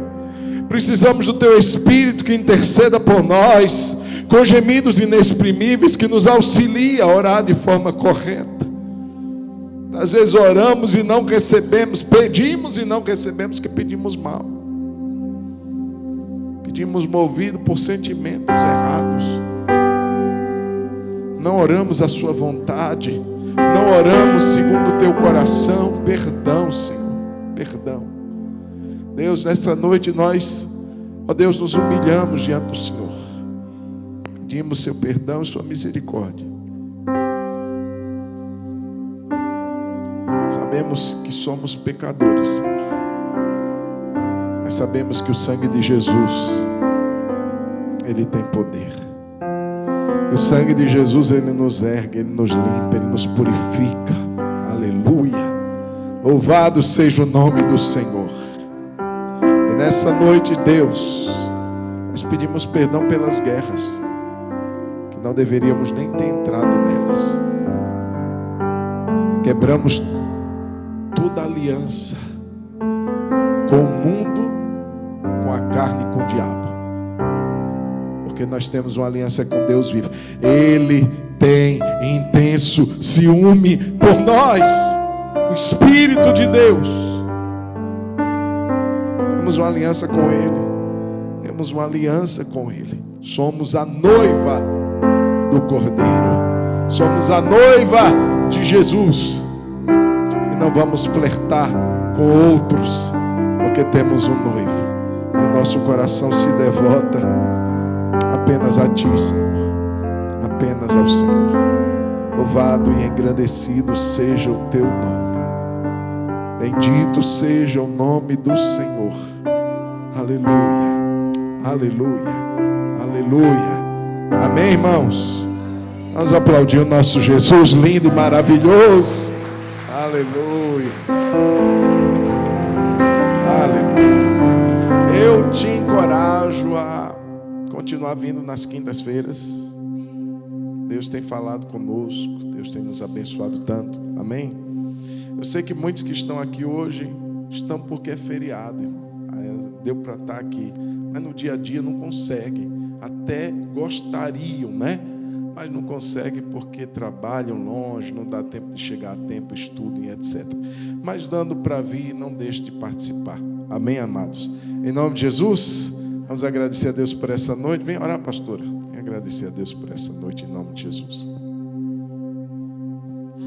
precisamos do Teu Espírito que interceda por nós, com gemidos inexprimíveis, que nos auxilia a orar de forma correta. Às vezes oramos e não recebemos, pedimos e não recebemos, que pedimos mal, pedimos movido por sentimentos errados, não oramos a Sua vontade, não oramos segundo o Teu coração. Perdão, Senhor, perdão. Deus, nesta noite nós, ó Deus, nos humilhamos diante do Senhor, pedimos Seu perdão e Sua misericórdia. Sabemos que somos pecadores, Senhor, mas sabemos que o sangue de Jesus, Ele tem poder. O sangue de Jesus, Ele nos ergue, Ele nos limpa, Ele nos purifica. Aleluia. Louvado seja o nome do Senhor. E nessa noite, Deus, nós pedimos perdão pelas guerras, que não deveríamos nem ter entrado nelas. Quebramos toda aliança com o mundo, com a carne e com o diabo, porque nós temos uma aliança com Deus vivo. Ele tem intenso ciúme por nós, o Espírito de Deus. Temos uma aliança com Ele, temos uma aliança com Ele. Somos a noiva do Cordeiro, somos a noiva de Jesus, e não vamos flertar com outros, porque temos um noivo, e nosso coração se devota apenas a Ti, Senhor, apenas ao Senhor. Louvado e engrandecido seja o Teu nome, bendito seja o nome do Senhor. Aleluia, aleluia, aleluia. Amém, irmãos? Vamos aplaudir o nosso Jesus lindo e maravilhoso. Aleluia. Aleluia. Eu te encorajo a continuar vindo nas quintas-feiras. Deus tem falado conosco, Deus tem nos abençoado tanto. Amém? Eu sei que muitos que estão aqui hoje estão porque é feriado, irmão. Deu para estar aqui, mas no dia a dia não conseguem. Até gostariam, né? Mas não conseguem porque trabalham longe, não dá tempo de chegar a tempo, estudam e etc. Mas dando para vir, não deixe de participar. Amém, amados? Em nome de Jesus, vamos agradecer a Deus por essa noite. Vem orar, pastora. Vem agradecer a Deus por essa noite, em nome de Jesus.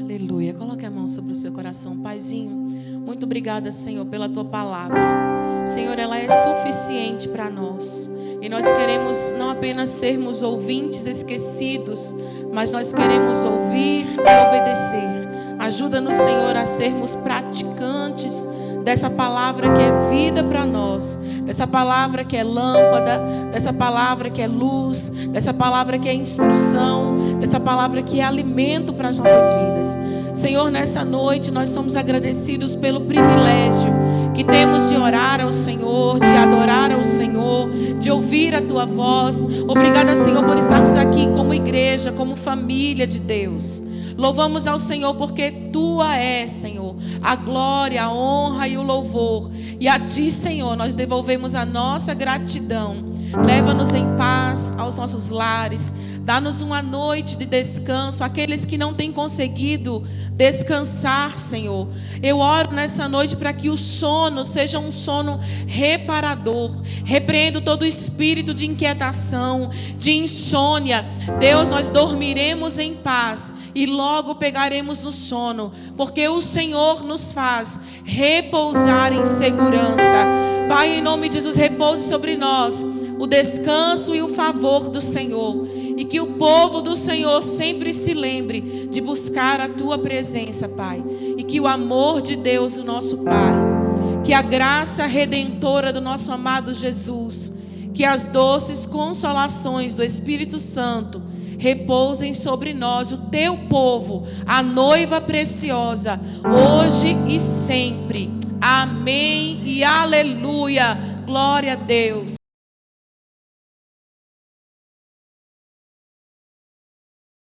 Aleluia. Coloque a mão sobre o seu coração. Paizinho, muito obrigada, Senhor, pela tua palavra. Senhor, ela é suficiente para nós. E nós queremos não apenas sermos ouvintes esquecidos, mas nós queremos ouvir e obedecer. Ajuda-nos, Senhor, a sermos praticantes dessa palavra que é vida para nós, dessa palavra que é lâmpada, dessa palavra que é luz, dessa palavra que é instrução, dessa palavra que é alimento para as nossas vidas. Senhor, nessa noite nós somos agradecidos pelo privilégio que temos de orar ao Senhor, de adorar ao Senhor, de ouvir a Tua voz. Obrigada, Senhor, por estarmos aqui como igreja, como família de Deus. Louvamos ao Senhor porque Tua é, Senhor, a glória, a honra e o louvor. E a Ti, Senhor, nós devolvemos a nossa gratidão. Leva-nos em paz aos nossos lares. Dá-nos uma noite de descanso. Aqueles que não têm conseguido descansar, Senhor, eu oro nessa noite para que o sono seja um sono reparador. Repreendo todo espírito de inquietação, de insônia. Deus, nós dormiremos em paz e logo pegaremos no sono, porque o Senhor nos faz repousar em segurança. Pai, em nome de Jesus, repouse sobre nós o descanso e o favor do Senhor, e que o povo do Senhor sempre se lembre de buscar a Tua presença, Pai, e que o amor de Deus, o nosso Pai, que a graça redentora do nosso amado Jesus, que as doces consolações do Espírito Santo repousem sobre nós, o Teu povo, a noiva preciosa, hoje e sempre. Amém e aleluia. Glória a Deus.